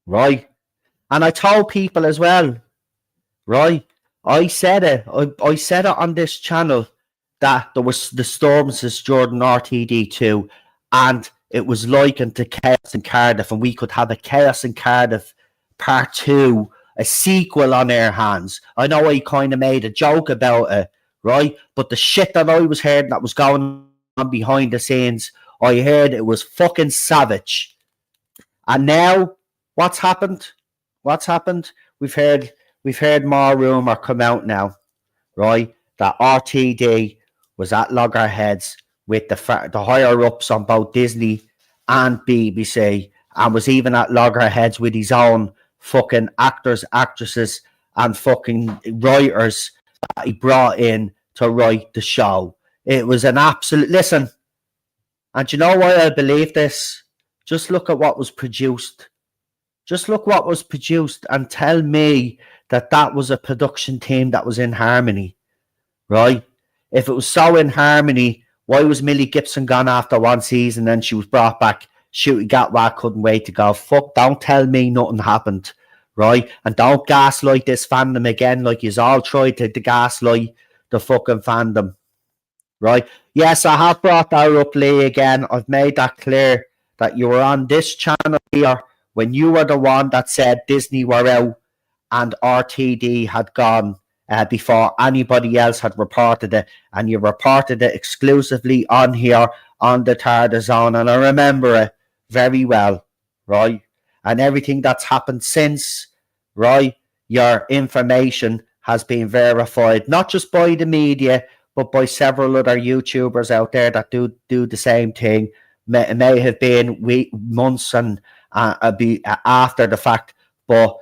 Right? And I told people as well, right? I said it. I said it on this channel that there was the storms as Jordan RTD2 and it was likened to Chaos in Cardiff and we could have a Chaos in Cardiff Part 2, a sequel on our hands. I know I kind of made a joke about it, right? But the shit that I was hearing that was going on behind the scenes, I heard it was fucking savage. And now, what's happened? What's happened? We've heard more rumour come out now, right? That RTD was at loggerheads with the higher ups on both Disney and BBC, and was even at loggerheads with his own fucking actors, actresses, and fucking writers that he brought in to write the show. It was an absolute And you know why I believe this? Just look at what was produced. Just look what was produced and tell me that that was a production team that was in harmony, right? If it was so in harmony, why was Millie Gibson gone after one season and she was brought back? Shooty Gatwa couldn't wait to go. Fuck, don't tell me nothing happened, right? And don't gaslight this fandom again like you all tried to gaslight the fucking fandom, right? Yes, I have brought that up, Lee, again. I've made that clear that you were on this channel here when you were the one that said Disney were out and RTD had gone before anybody else had reported it, and you reported it exclusively on here on the Tarda Zone, and I remember it very well, right? And everything that's happened since, right? Your information has been verified, not just by the media, but by several other YouTubers out there that do the same thing. It may have been months and be after the fact, but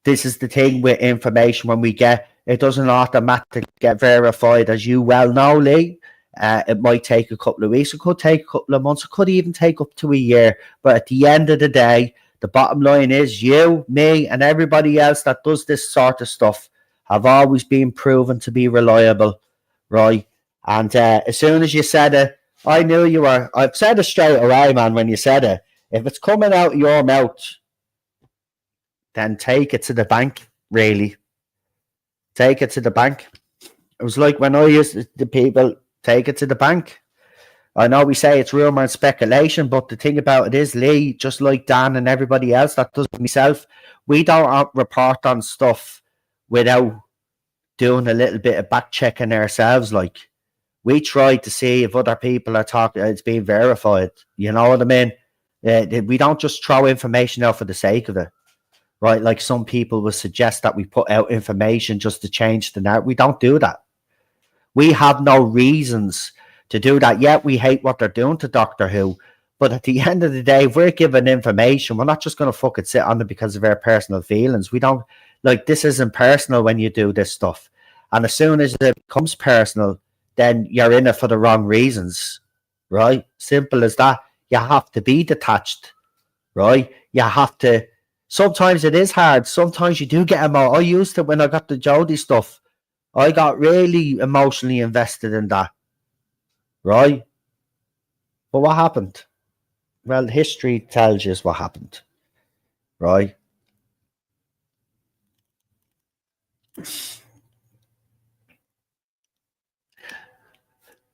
this is the thing with information. When we get it, doesn't automatically get verified, as you well know, Lee. It might take a couple of weeks, it could take a couple of months, it could even take up to a year. But at the end of the day, the bottom line is you, me, and everybody else that does this sort of stuff have always been proven to be reliable, right? And as soon as you said it, I knew you were. I've said it straight away, man, when you said it. If it's coming out of your mouth, then take it to the bank, really. Take it to the bank. It was like when I used to people, take it to the bank. I know we say it's rumour and speculation, but the thing about it is, Lee, just like Dan and everybody else that does myself, we don't report on stuff without doing a little bit of back checking ourselves. Like, we try to see if other people are talking, it's being verified. You know what I mean? We don't just throw information out for the sake of it, right? Like some people will suggest that we put out information just to change the narrative. We don't do that. We have no reasons to do that. Yet we hate what they're doing to Doctor Who. But at the end of the day, if we're given information, we're not just going to fucking sit on it because of our personal feelings. We don't, like, this isn't personal when you do this stuff. And as soon as it becomes personal, then you're in it for the wrong reasons, right? Simple as that. You have to be detached, right? You have to. Sometimes it is hard. Sometimes you do get emotional. I used to when I got the Jodie stuff. I got really emotionally invested in that, right? But what happened? Well, history tells you what happened, right?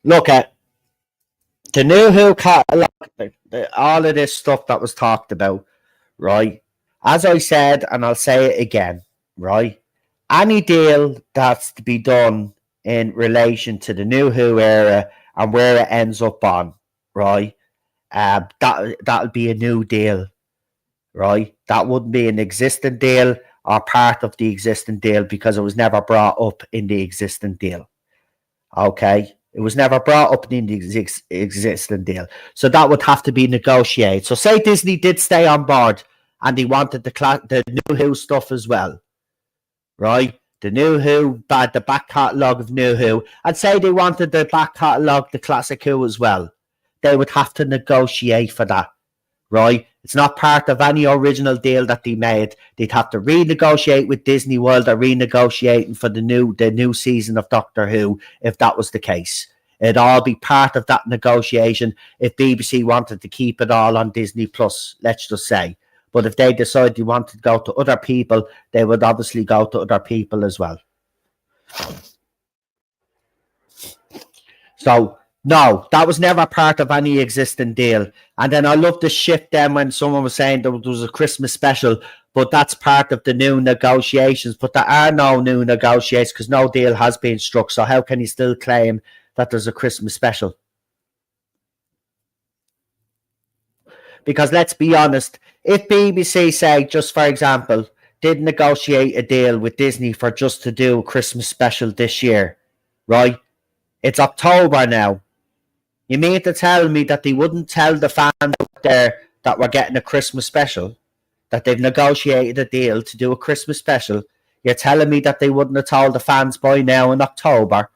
Look at the New Who catalog, all of this stuff that was talked about, right? As I said, and I'll say it again, right? Any deal that's to be done in relation to the New Who era and where it ends up on, right? That'll be a new deal, right? That wouldn't be an existing deal or part of the existing deal because it was never brought up in the existing deal. Okay? It was never brought up in the existing deal. So that would have to be negotiated. So say Disney did stay on board and they wanted the New Who stuff as well, right? The New Who, the back catalogue of New Who, and say they wanted the back catalogue, the Classic Who as well. They would have to negotiate for that, right? It's not part of any original deal that they made. They'd have to renegotiate with Disney World or renegotiating for the new season of Doctor Who if that was the case. It'd all be part of that negotiation if BBC wanted to keep it all on Disney Plus, let's just say. But if they decide they want to go to other people, they would obviously go to other people as well. So, no, that was never part of any existing deal. And then I love the shift then when someone was saying there was a Christmas special, but that's part of the new negotiations. But there are no new negotiations because no deal has been struck. So how can you still claim that there's a Christmas special? Because let's be honest, if BBC, say, just for example, did negotiate a deal with Disney for just to do a Christmas special this year, right? It's October now. You mean to tell me that they wouldn't tell the fans out there that we're getting a Christmas special, that they've negotiated a deal to do a Christmas special? You're telling me that they wouldn't have told the fans by now in October,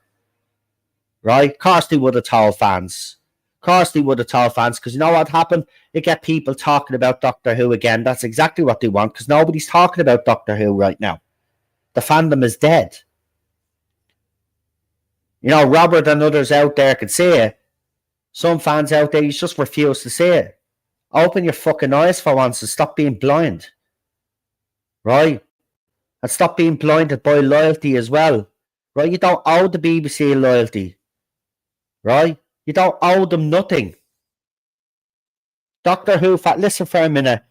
right? Of course they would have told fans. course they would have told fans, because you know what happened? You get people talking about Doctor Who again. That's exactly what they want, because nobody's talking about Doctor Who right now. The fandom is dead. You know, Robert and others out there can see it. Some fans out there, you just refuse to see it. Open your fucking eyes for once and stop being blind. Right? And stop being blinded by loyalty as well. Right? You don't owe the BBC loyalty. Right? You don't owe them nothing. Doctor Who, listen for a minute.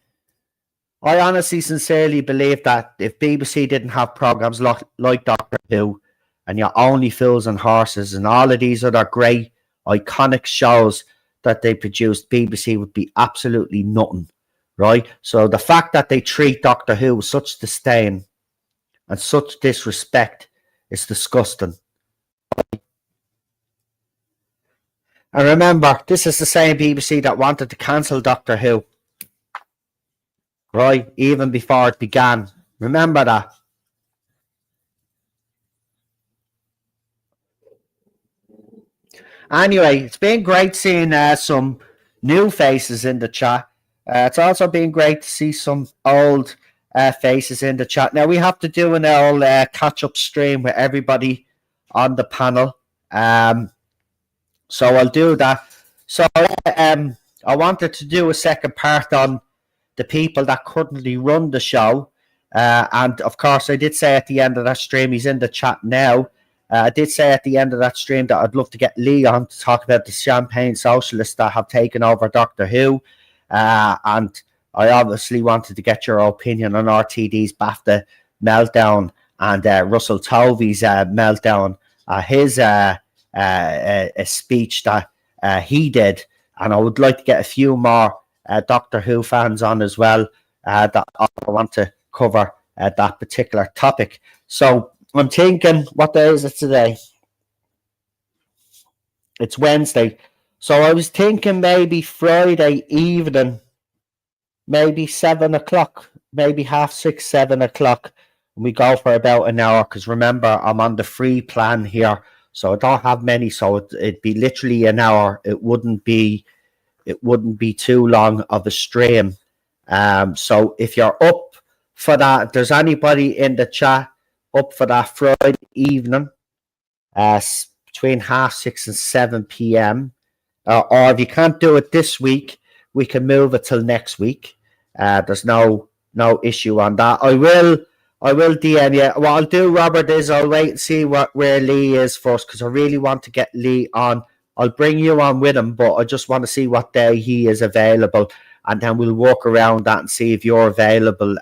I honestly, sincerely believe that if BBC didn't have programs like Doctor Who and your Only Fools and Horses and all of these other great, iconic shows that they produced, BBC would be absolutely nothing, right? So the fact that they treat Doctor Who with such disdain and such disrespect is disgusting. And remember, this is the same BBC that wanted to cancel Doctor Who, right? Even before it began. Remember that. Anyway, it's been great seeing some new faces in the chat. It's also been great to see some old faces in the chat. Now, we have to do an old catch-up stream with everybody on the panel. So I'll do that. So I wanted to do a second part on the people that currently run the show. And, of course, I did say at the end of that stream, he's in the chat now. I did say at the end of that stream that I'd love to get Lee on to talk about the champagne socialists that have taken over Doctor Who. And I obviously wanted to get your opinion on RTD's BAFTA meltdown and Russell Tovey's meltdown, his speech that he did. And I would like to get a few more Doctor Who fans on as well that I want to cover that particular topic. So I'm thinking, what day is it today? It's Wednesday. So I was thinking maybe Friday evening, maybe 7 o'clock, maybe 6:30, 7 o'clock. And we go for about an hour, because remember, I'm on the free plan here. So I don't have many. So it'd be literally an hour. It wouldn't be too long of a stream. So if you're up for that, if there's anybody in the chat up for that Friday evening, between 6:30 and 7 p.m. Or if you can't do it this week, we can move it till next week. There's no issue on that. I will DM you. What I'll do, Robert, is I'll wait and see where Lee is first, because I really want to get Lee on. I'll bring you on with him, but I just want to see what day he is available, and then we'll walk around that and see if you're available,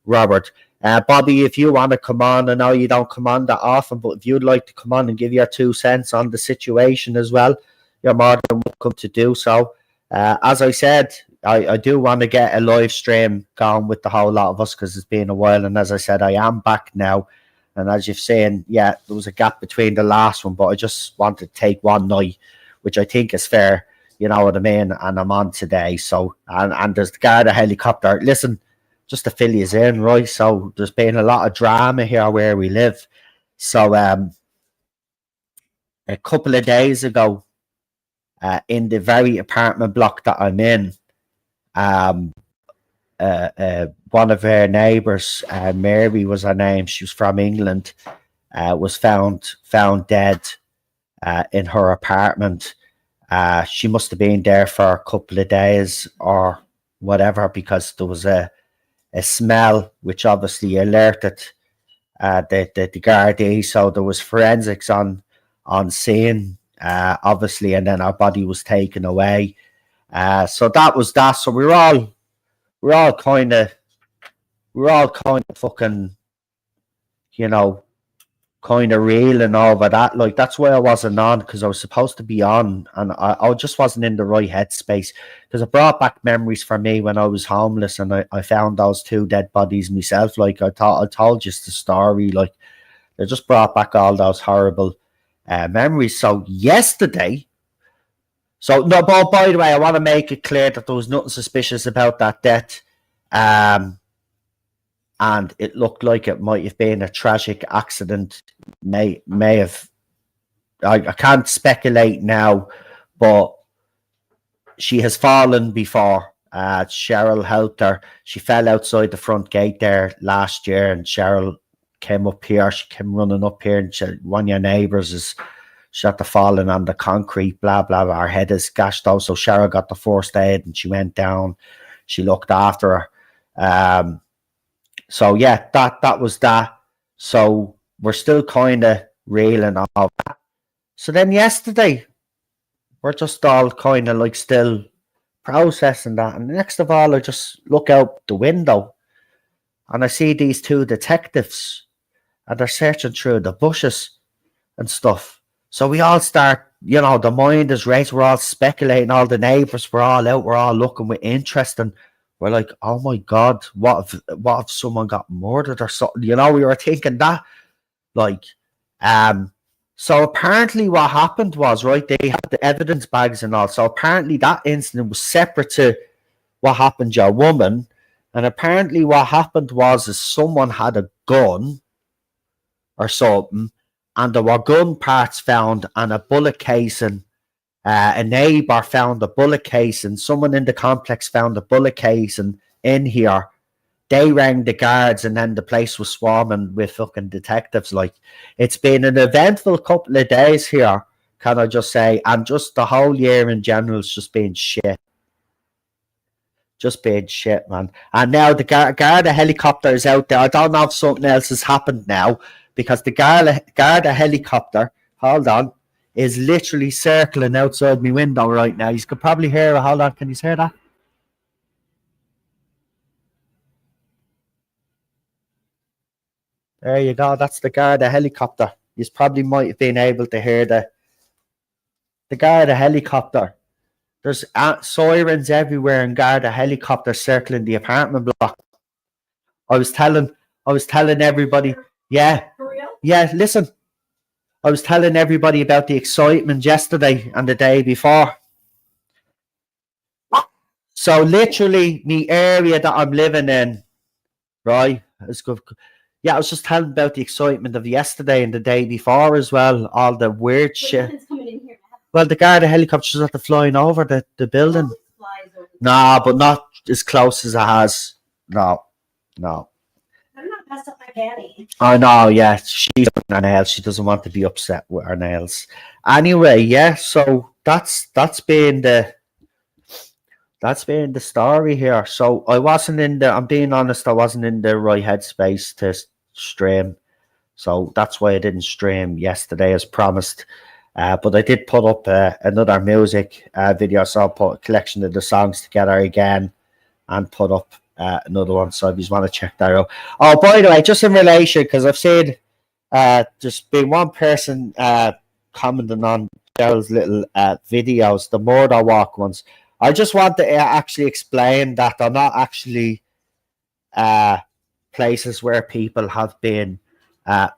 Robert. Bobby, if you want to come on, I know you don't come on that often, but if you'd like to come on and give your 2 cents on the situation as well, you're more than welcome to do so. As I said, I do want to get a live stream going with the whole lot of us, because it's been a while, and as I said, I am back now. And as you've seen, yeah, there was a gap between the last one, but I just wanted to take one night, which I think is fair, you know what I mean, and I'm on today. So, and there's the Garda helicopter. Listen, just to fill you in, right? So there's been a lot of drama here where we live. So a couple of days ago, in the very apartment block that I'm in, one of her neighbours, Mary was her name, she was from England, was found dead in her apartment. She must have been there for a couple of days or whatever, because there was a smell which obviously alerted the Gardaí. So there was forensics on scene, obviously, and then our body was taken away. So that was that. So we're all kind of fucking, you know, kind of reeling over that. Like, that's why I wasn't on, because I was supposed to be on, and I just wasn't in the right headspace, because it brought back memories for me when I was homeless and I found those 2 dead bodies myself. Like, I told you the story. Like, it just brought back all those horrible memories. So yesterday, no, but by the way, I want to make it clear that there was nothing suspicious about that death. And it looked like it might have been a tragic accident. May have. I can't speculate now, but she has fallen before. Cheryl helped her. She fell outside the front gate there last year, and Cheryl came up here. She came running up here, and one of your neighbours is shot the falling on the concrete. Blah blah blah. Her head is gashed out. So Cheryl got the first aid, and she went down. She looked after her. So yeah, that was that. So we're still kind of reeling off that. So then yesterday, we're just all kind of like still processing that. And next of all, I just look out the window and I see these two detectives and they're searching through the bushes and stuff. So we all start, the mind is racing. We're all speculating. All the neighbours, we're all out. We're all looking with interest. And we're like, oh my God, what if someone got murdered or something? We were thinking that. So apparently what happened was, right, they had the evidence bags and all. So apparently that incident was separate to what happened to your woman. And apparently what happened was is someone had a gun or something, and there were gun parts found and a bullet casing. A neighbour found a bullet casing. Someone in the complex found a bullet casing in here. They rang the guards, and then the place was swarming with fucking detectives. It's been an eventful couple of days here, can I just say, and just the whole year in general has just been shit. Just being shit, man. And now the guard helicopter is out there. I don't know if something else has happened now, because the guard helicopter, hold on, is literally circling outside my window right now. You could probably hear it. Hold on, can you hear that? There you go. That's the Garda helicopter. You probably might have been able to hear the Garda helicopter. There's sirens everywhere and Garda helicopter circling the apartment block. I was telling everybody, yeah, listen. I was telling everybody about the excitement yesterday and the day before. So literally, the area that I'm living in, right, is good. Yeah, I was just telling about the excitement of yesterday and the day before as well. All the weird shit. Well, the Garda helicopter's after flying over the building. No, but not as close as it has. No. I'm not messed up my panty. I know, yeah. She's doing her nails. She doesn't want to be upset with her nails. Anyway, yeah, so that's been the story here. So I'm being honest, I wasn't in the right headspace to stream. So that's why I didn't stream yesterday as promised. But I did put up another music video. So I'll put a collection of the songs together again and put up another one. So if you want to check that out. Oh, by the way, just in relation, because I've seen there's been one person commenting on Cheryl's little videos, the murder walk ones. I just want to actually explain that they're not actually places where people have been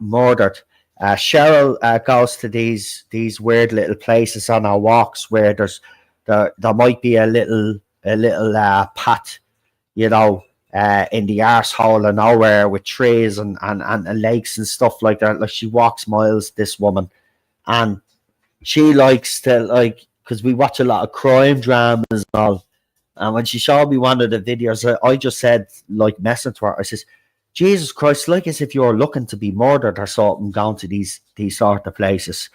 murdered. Cheryl goes to these weird little places on our walks where there might be a little pat, in the arsehole of nowhere with trees and lakes and stuff like that. Like, she walks miles, this woman, and she likes to, because we watch a lot of crime dramas and all. And when she showed me one of the videos, I just said, messing to her, I says, Jesus Christ, as if you're looking to be murdered or something, going to these sort of places.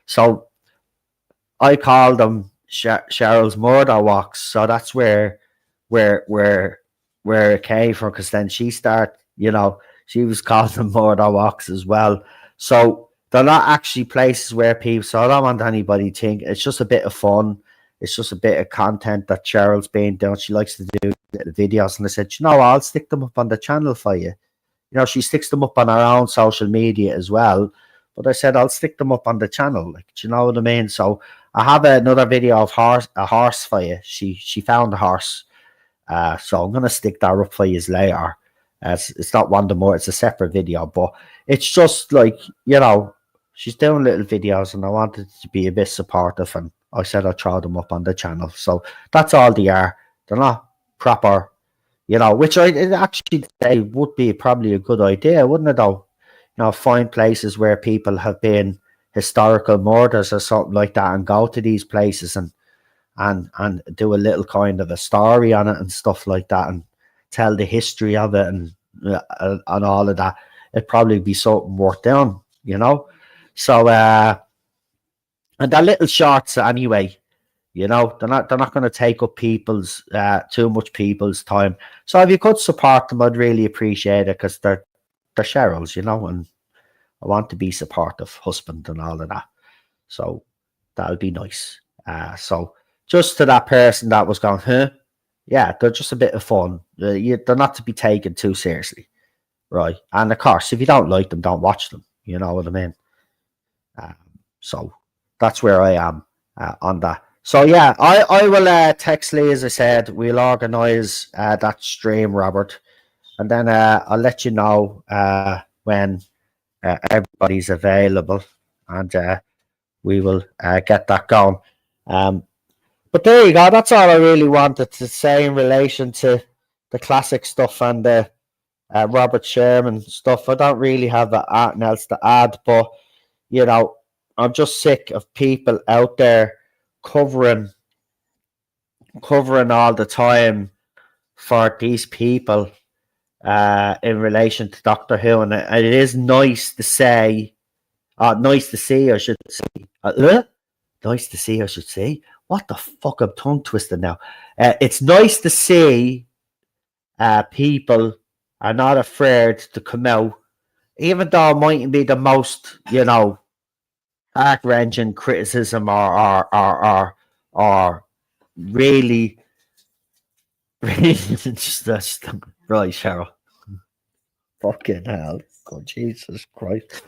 So I call them Cheryl's murder walks. So that's where it came from, because then she started, she was calling them murder walks as well. So they're not actually places where people, so I don't want anybody to think, it's just a bit of fun. It's just a bit of content that Cheryl's been doing. She likes to do little videos, and I said, I'll stick them up on the channel for you. She sticks them up on her own social media as well. But I said, I'll stick them up on the channel. Do you know what I mean? So I have another video of a horse for you. She found a horse. So I'm going to stick that up for you later. It's not one more, it's a separate video. But it's just she's doing little videos, and I wanted to be a bit supportive, and I said I'll throw them up on the channel. So that's all they are. They're not proper, which I actually say would be probably a good idea, wouldn't it, though? Find places where people have been historical murders or something like that, and go to these places and and do a little kind of a story on it and stuff like that, and tell the history of it and all of that, it'd probably be something worth doing, you know. So and they're little shorts anyway, you know. They're not going to take up people's too much people's time. So if you could support them, I'd really appreciate it, because they're Cheryl's, you know, and I want to be supportive husband and all of that. So that'll be nice. So just to that person that was going, huh? Yeah, they're just a bit of fun. They're not to be taken too seriously, right? And of course, if you don't like them, don't watch them. You know what I mean? So that's where I am on that. So yeah, I will text Lee, as I said. We'll organise that stream, Robert, and then I'll let you know when everybody's available, and we will get that going. But there you go. That's all I really wanted to say in relation to the classic stuff and the Robert Sherman stuff. I don't really have anything else to add, but you know, I'm just sick of people out there covering all the time for these people in relation to Doctor Who, and it is nice to say, nice to see, I should say. Nice to see, I should say. What the fuck? I'm tongue twisted now. It's nice to see people are not afraid to come out, even though it mightn't be the most, you know, heart-wrenching criticism or really, really just right, Cheryl. Fucking hell. God, Jesus Christ.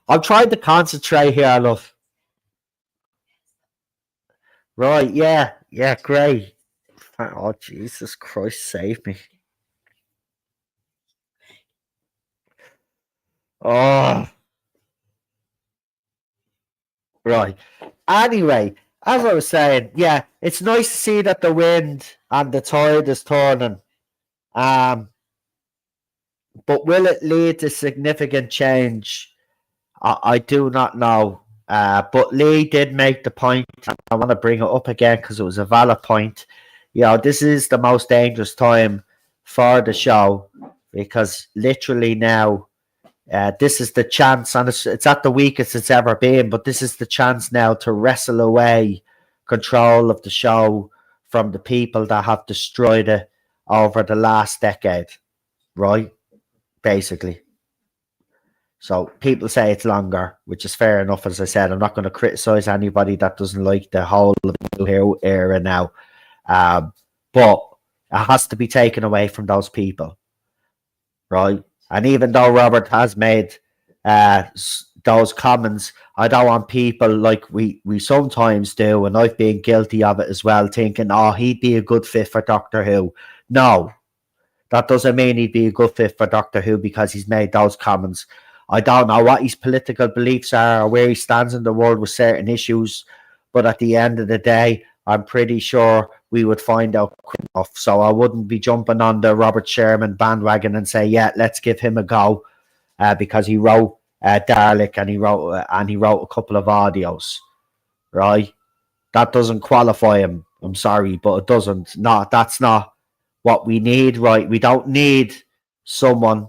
I'm trying to concentrate here, love. Right, yeah, great. Oh, Jesus Christ, save me. Oh, right. Anyway, as I was saying, yeah, it's nice to see that the wind and the tide is turning. But will it lead to significant change? I do not know. But Lee did make the point. I want to bring it up again because it was a valid point. You know, this is the most dangerous time for the show, because literally now, this is the chance, and it's at the weakest it's ever been, but this is the chance now to wrestle away control of the show from the people that have destroyed it over the last decade, right? Basically. So people say it's longer, which is fair enough. As I said, I'm not going to criticize anybody that doesn't like the whole of the New era now. But it has to be taken away from those people, right? And even though Robert has made those comments, I don't want people like we sometimes do, and I've been guilty of it as well, thinking, oh, he'd be a good fit for Doctor Who. No, that doesn't mean he'd be a good fit for Doctor Who because he's made those comments. I don't know what his political beliefs are or where he stands in the world with certain issues, but at the end of the day, I'm pretty sure we would find out quick enough. So I wouldn't be jumping on the Robert Sherman bandwagon and say, yeah, let's give him a go, because he wrote Dalek and he wrote a couple of audios, right? That doesn't qualify him. I'm sorry, but it doesn't. No, that's not what we need, right? We don't need someone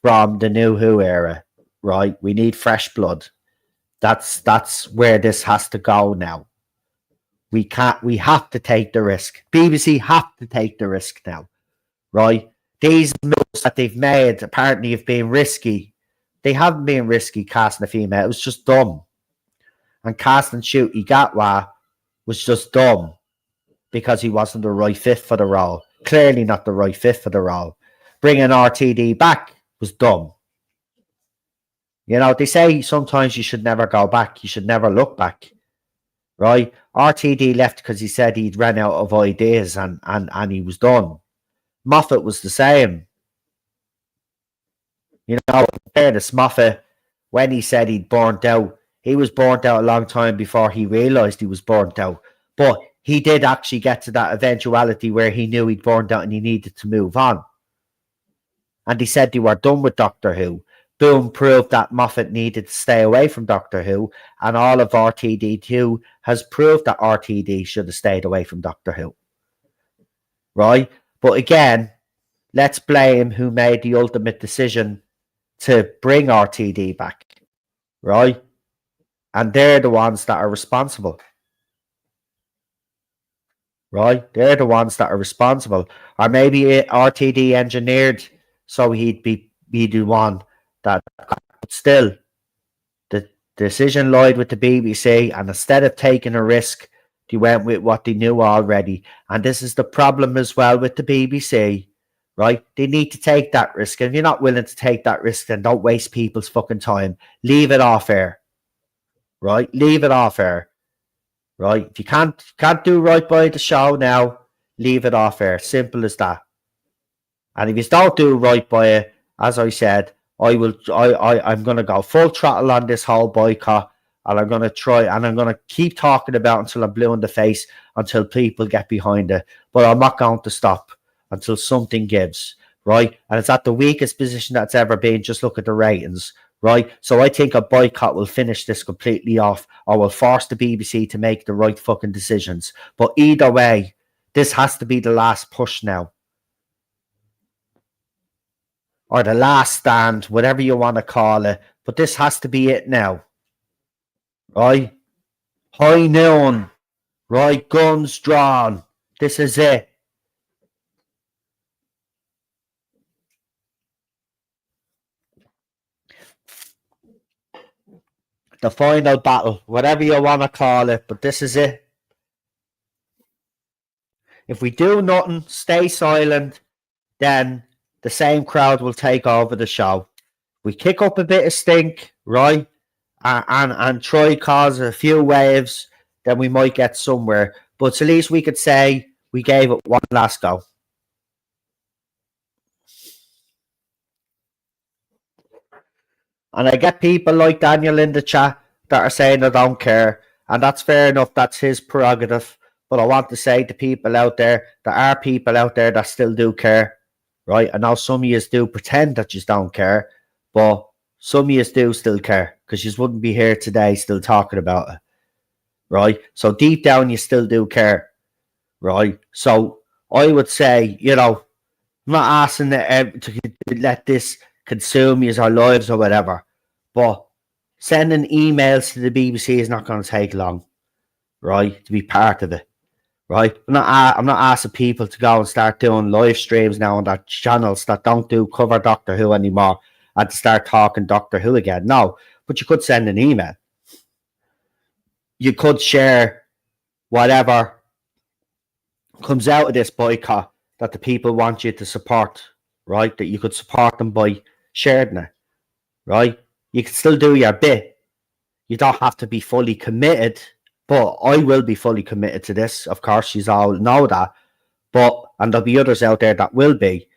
from the New Who era, right? We need fresh blood. That's where this has to go now. We have to take the risk. BBC have to take the risk now, right? These moves that they've made apparently have been risky. They haven't been risky casting a female. It was just dumb. And casting Ncuti Gatwa was just dumb because he wasn't the right fit for the role. Clearly not the right fit for the role. Bringing RTD back was dumb. You know, they say sometimes you should never go back. You should never look back, right? RTD left because he said he'd run out of ideas and he was done. Moffat was the same. You know, in fairness, Moffat, when he said he'd burnt out, he was burnt out a long time before he realised he was burnt out. But he did actually get to that eventuality where he knew he'd burnt out and he needed to move on. And he said they were done with Doctor Who. boom, proved that Moffat needed to stay away from Doctor Who, and all of RTD2 has proved that RTD should have stayed away from Doctor Who. Right? But again, let's blame who made the ultimate decision to bring RTD back. Right? And they're the ones that are responsible. Right? They're the ones that are responsible. Or maybe RTD engineered so he'd be the one that, but still, the decision lied with the BBC, and instead of taking a risk, they went with what they knew already. And this is the problem as well with the BBC, right? They need to take that risk. And if you're not willing to take that risk, then don't waste people's fucking time. Leave it off air, right? Leave it off air, right? If you can't do right by the show now, leave it off air. Simple as that. And if you don't do right by it, as I said, I'm gonna go full throttle on this whole boycott, and I'm gonna try, and I'm gonna keep talking about it until I'm blue in the face, until people get behind it. But I'm not going to stop until something gives, right? And it's at the weakest position that's ever been. Just look at the ratings, right? So I think a boycott will finish this completely off, or will force the BBC to make the right fucking decisions. But either way, this has to be the last push now, or the last stand, whatever you want to call it. But this has to be it now, right? High noon, right? Guns drawn. This is it. The final battle, whatever you want to call it, but this is it. If we do nothing, stay silent, then the same crowd will take over the show. We kick up a bit of stink, right? And try cause a few waves, then we might get somewhere. But at least we could say we gave it one last go. And I get people like Daniel in the chat that are saying I don't care. And that's fair enough. That's his prerogative. But I want to say to people out there are people out there that still do care, right? I know some of you do pretend that you don't care, but some of you do still care, because you wouldn't be here today still talking about it, right? So deep down, you still do care, right? So I would say, I'm not asking to let this consume you our lives or whatever, but sending emails to the BBC is not going to take long, right? To be part of it, right? I'm not asking people to go and start doing live streams now on their channels that don't do cover Doctor Who anymore and to start talking Doctor Who again. No, but you could send an email. You could share whatever comes out of this boycott that the people want you to support, right? That you could support them by sharing it, right? You can still do your bit. You don't have to be fully committed, but I will be fully committed to this. Of course, you all know that. And there'll be others out there that will be.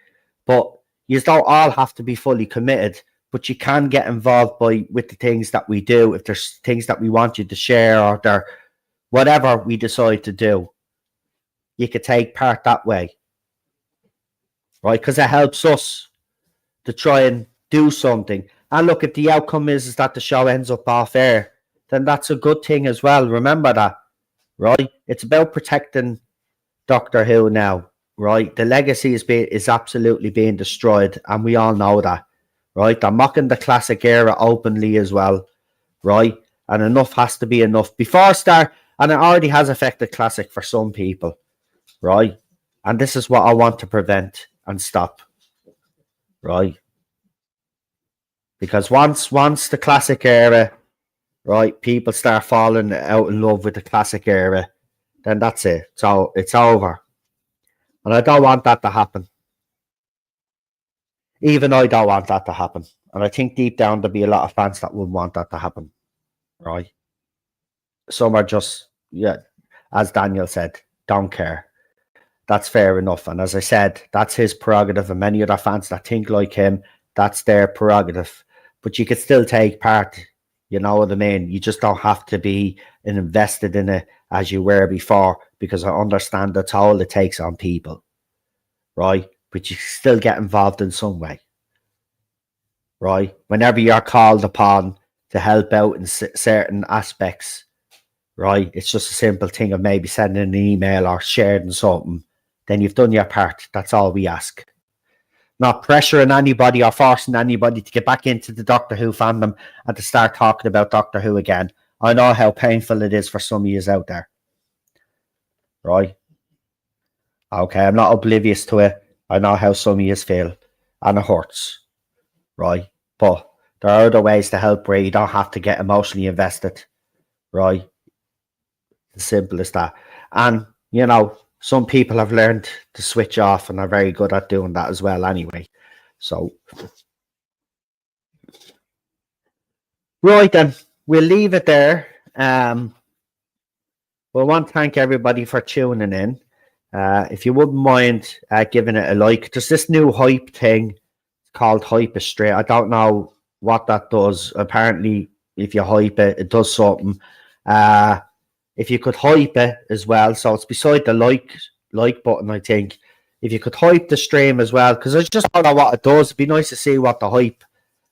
But you don't all have to be fully committed, but you can get involved with the things that we do. If there's things that we want you to share, or there, whatever we decide to do, you could take part that way, right? Because it helps us to try and do something. And look, if the outcome is that the show ends up off air, then that's a good thing as well. Remember that, right? It's about protecting Doctor Who now, right? The legacy is absolutely being destroyed, and we all know that, right? They're mocking the classic era openly as well, right? And enough has to be enough before start, and it already has affected classic for some people, right? And this is what I want to prevent and stop, right? Because once the classic era, right, people start falling out in love with the classic era, then that's it. So it's over. And I don't want that to happen. Even I don't want that to happen. And I think deep down there'll be a lot of fans that wouldn't want that to happen, right? Some are just, as Daniel said, don't care. That's fair enough. And as I said, that's his prerogative. And many other fans that think like him, that's their prerogative. But you could still take part. You know what I mean? You just don't have to be invested in it as you were before, because I understand the toll it takes on people, right? But you still get involved in some way. right? Whenever you're called upon to help out in certain aspects, right? It's just a simple thing of maybe sending an email or sharing something. Then you've done your part. That's all we ask. Not pressuring anybody or forcing anybody to get back into the Doctor Who fandom and to start talking about Doctor Who again. I know how painful it is for some of you out there. Right? Okay, I'm not oblivious to it. I know how some of you feel. And it hurts. Right? But there are other ways to help where you don't have to get emotionally invested. Right? As simple as that. And, you know, some people have learned to switch off and are very good at doing that as well anyway. So, right then, we'll leave it there. We want to thank everybody for tuning in. If you wouldn't mind giving it a like, there's this new hype thing called Hype Straight. I don't know what that does. Apparently, if you hype it, it does something. If you could hype it as well, so it's beside the like button, I think. If you could hype the stream as well, because I just don't know what it does. It'd be nice to see what the hype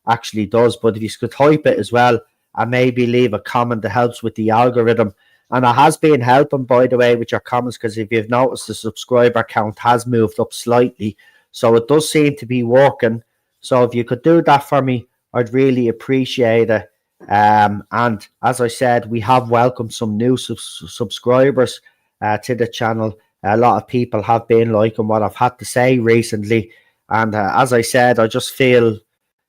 actually does. But if you could hype it as well and maybe leave a comment that helps with the algorithm. And it has been helping, by the way, with your comments, because if you've noticed, the subscriber count has moved up slightly. So it does seem to be working. So if you could do that for me, I'd really appreciate it. And as I said, we have welcomed some new subscribers to the channel. A lot of people have been liking what I've had to say recently. And as I said, I just feel,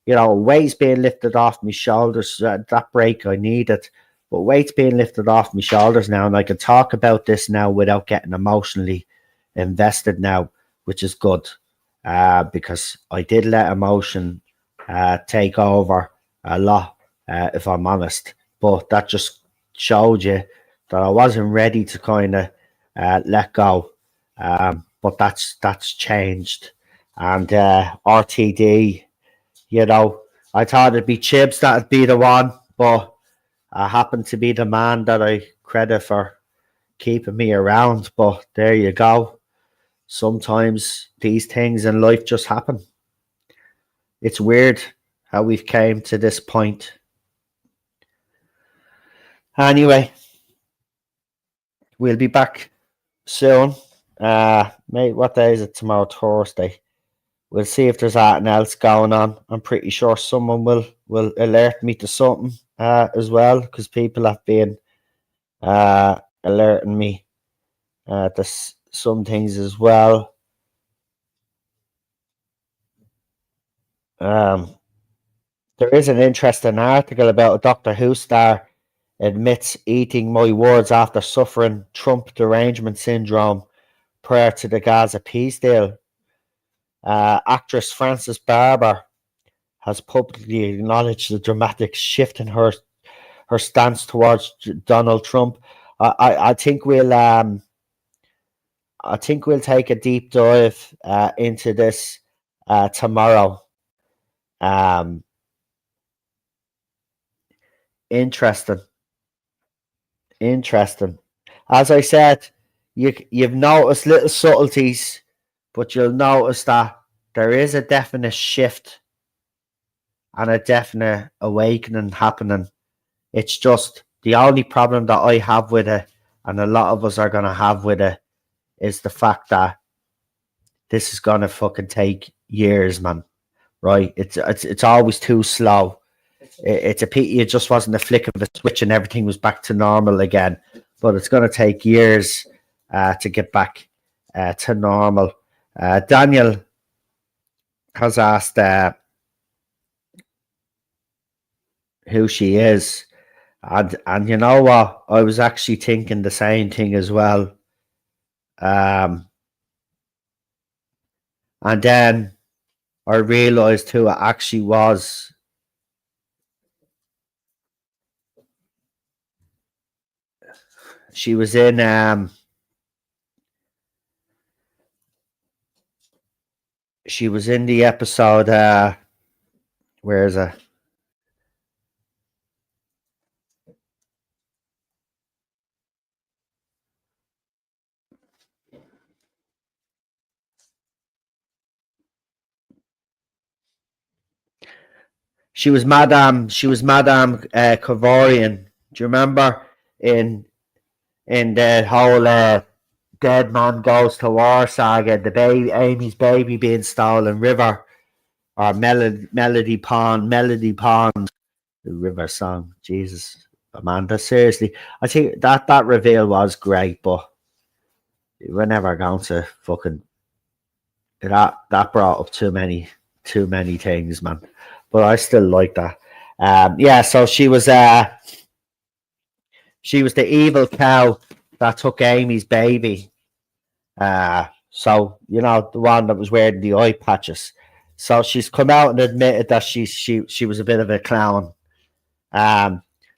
you know, weight's being lifted off my shoulders. That break I needed. But weight's being lifted off my shoulders now, and I can talk about this now without getting emotionally invested now, which is good. Because I did let emotion take over a lot, if I'm honest. But that just showed you that I wasn't ready to kind of let go. But that's changed. And RTD, you know, I thought it'd be Chibs that'd be the one, but I happen to be the man that I credit for keeping me around. But there you go. Sometimes these things in life just happen. It's weird how we've came to this point. Anyway, we'll be back soon. Mate, what day is it tomorrow? Thursday. We'll see if there's anything else going on. I'm pretty sure someone will alert me to something as well, because people have been alerting me to some things as well. There is an interesting article about a Doctor Who star admits eating my words after suffering Trump derangement syndrome prior to the Gaza peace deal. Actress Frances Barber has publicly acknowledged the dramatic shift in her stance towards Donald Trump. I think we'll take a deep dive into this tomorrow. Interesting. As I said, you've noticed little subtleties, but you'll notice that there is a definite shift and a definite awakening happening. It's just the only problem that I have with it, and a lot of us are going to have with it, is the fact that this is going to fucking take years, man. Right? It's always too slow. It's a pity it just wasn't a flick of a switch and everything was back to normal again. But it's going to take years to get back to normal. Daniel has asked who she is. And you know what? I was actually thinking the same thing as well. And then I realised who it actually was. She was in the episode where is it? She was Madame Kavorian. Do you remember in the whole Dead Man Goes to War saga, the baby Amy's baby being stolen, River or Melody Pond, the River song. Jesus, Amanda, seriously, I think that reveal was great, but we're never going to fucking that brought up too many things, man. But I still like that. Yeah, so she was the evil cow that took Amy's baby. So you know, the one that was wearing the eye patches. So she's come out and admitted that she was a bit of a clown.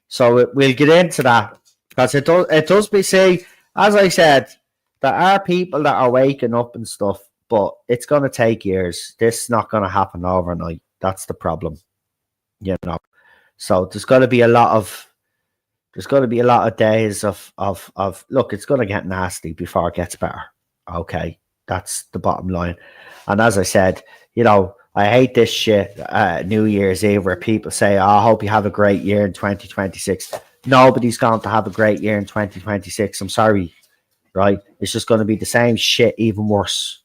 So we'll get into that because it does be say, as I said, there are people that are waking up and stuff, but it's going to take years. This is not going to happen overnight. That's the problem, you know. So there's going to be a lot of days of look. It's going to get nasty before it gets better. Okay, that's the bottom line. And as I said, you know, I hate this shit. New Year's Eve where people say, "Oh, I hope you have a great year in 2026." Nobody's going to have a great year in 2026. I'm sorry, right? It's just going to be the same shit, even worse,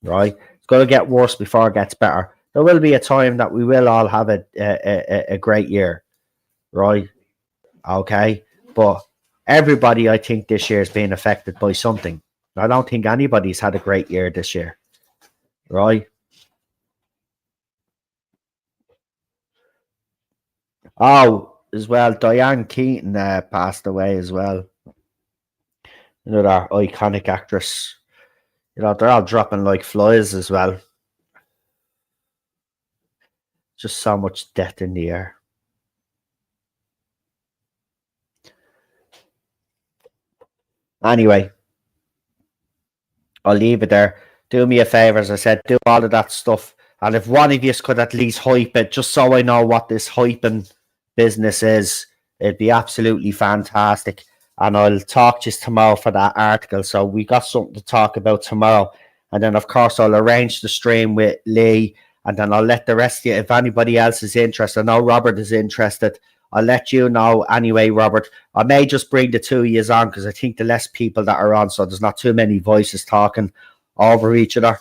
right? It's going to get worse before it gets better. There will be a time that we will all have a great year, right? Okay, but everybody, I think, this year is being affected by something. I don't think anybody's had a great year this year, right? Oh, as well, Diane Keaton passed away as well. Another iconic actress. You know, they're all dropping like flies as well. Just so much death in the air. Anyway, I'll leave it there. Do me a favor, as I said, do all of that stuff. And if one of you could at least hype it, just so I know what this hyping business is, it'd be absolutely fantastic. And I'll talk to you tomorrow for that article. So we got something to talk about tomorrow. And then, of course, I'll arrange the stream with Lee. And then I'll let the rest of you, if anybody else is interested, I know Robert is interested. I'll let you know anyway, Robert. I may just bring the two of you on because I think the less people that are on, so there's not too many voices talking over each other.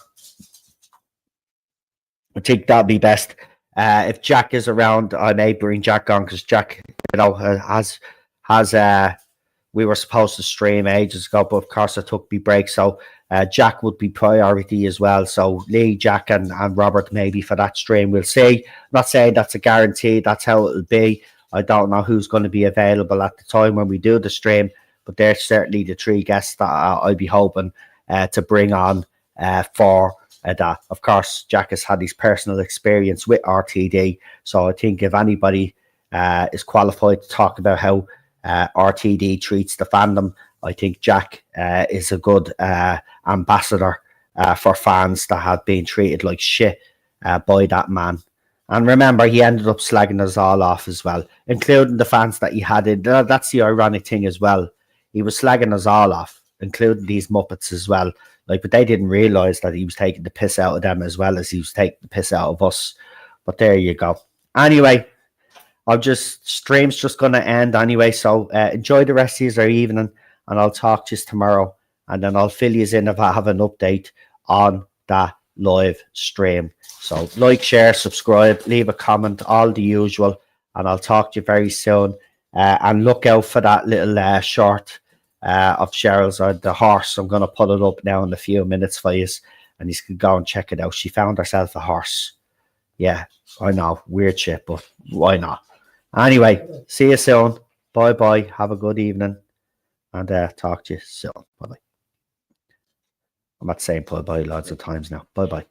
I think that'd be best. If Jack is around, I may bring Jack on because Jack, you know, has we were supposed to stream ages ago, but of course I took my break. So Jack would be priority as well. So Lee, Jack, and Robert maybe for that stream. We'll see. I'm not saying that's a guarantee. That's how it'll be. I don't know who's going to be available at the time when we do the stream, but they're certainly the three guests that I'll be hoping to bring on for that. Of course, Jack has had his personal experience with RTD, so I think if anybody is qualified to talk about how RTD treats the fandom, I think Jack is a good ambassador for fans that have been treated like shit by that man. And remember, he ended up slagging us all off as well, including the fans that he had in. That's the ironic thing as well. He was slagging us all off, including these Muppets as well. Like, but they didn't realise that he was taking the piss out of them as well as he was taking the piss out of us. But there you go. Anyway, stream's just going to end anyway. So enjoy the rest of your evening, and I'll talk to you tomorrow. And then I'll fill you in if I have an update on that live stream. So like, share, subscribe, leave a comment, all the usual, and I'll talk to you very soon. And look out for that little short of Cheryl's or the horse. I'm going to put it up now in a few minutes for you, and you can go and check it out. She found herself a horse. Yeah, I know, weird shit, but why not? Anyway, see you soon. Bye bye. Have a good evening, and talk to you soon. Bye bye. I'm not saying bye bye lots of times now. Bye bye.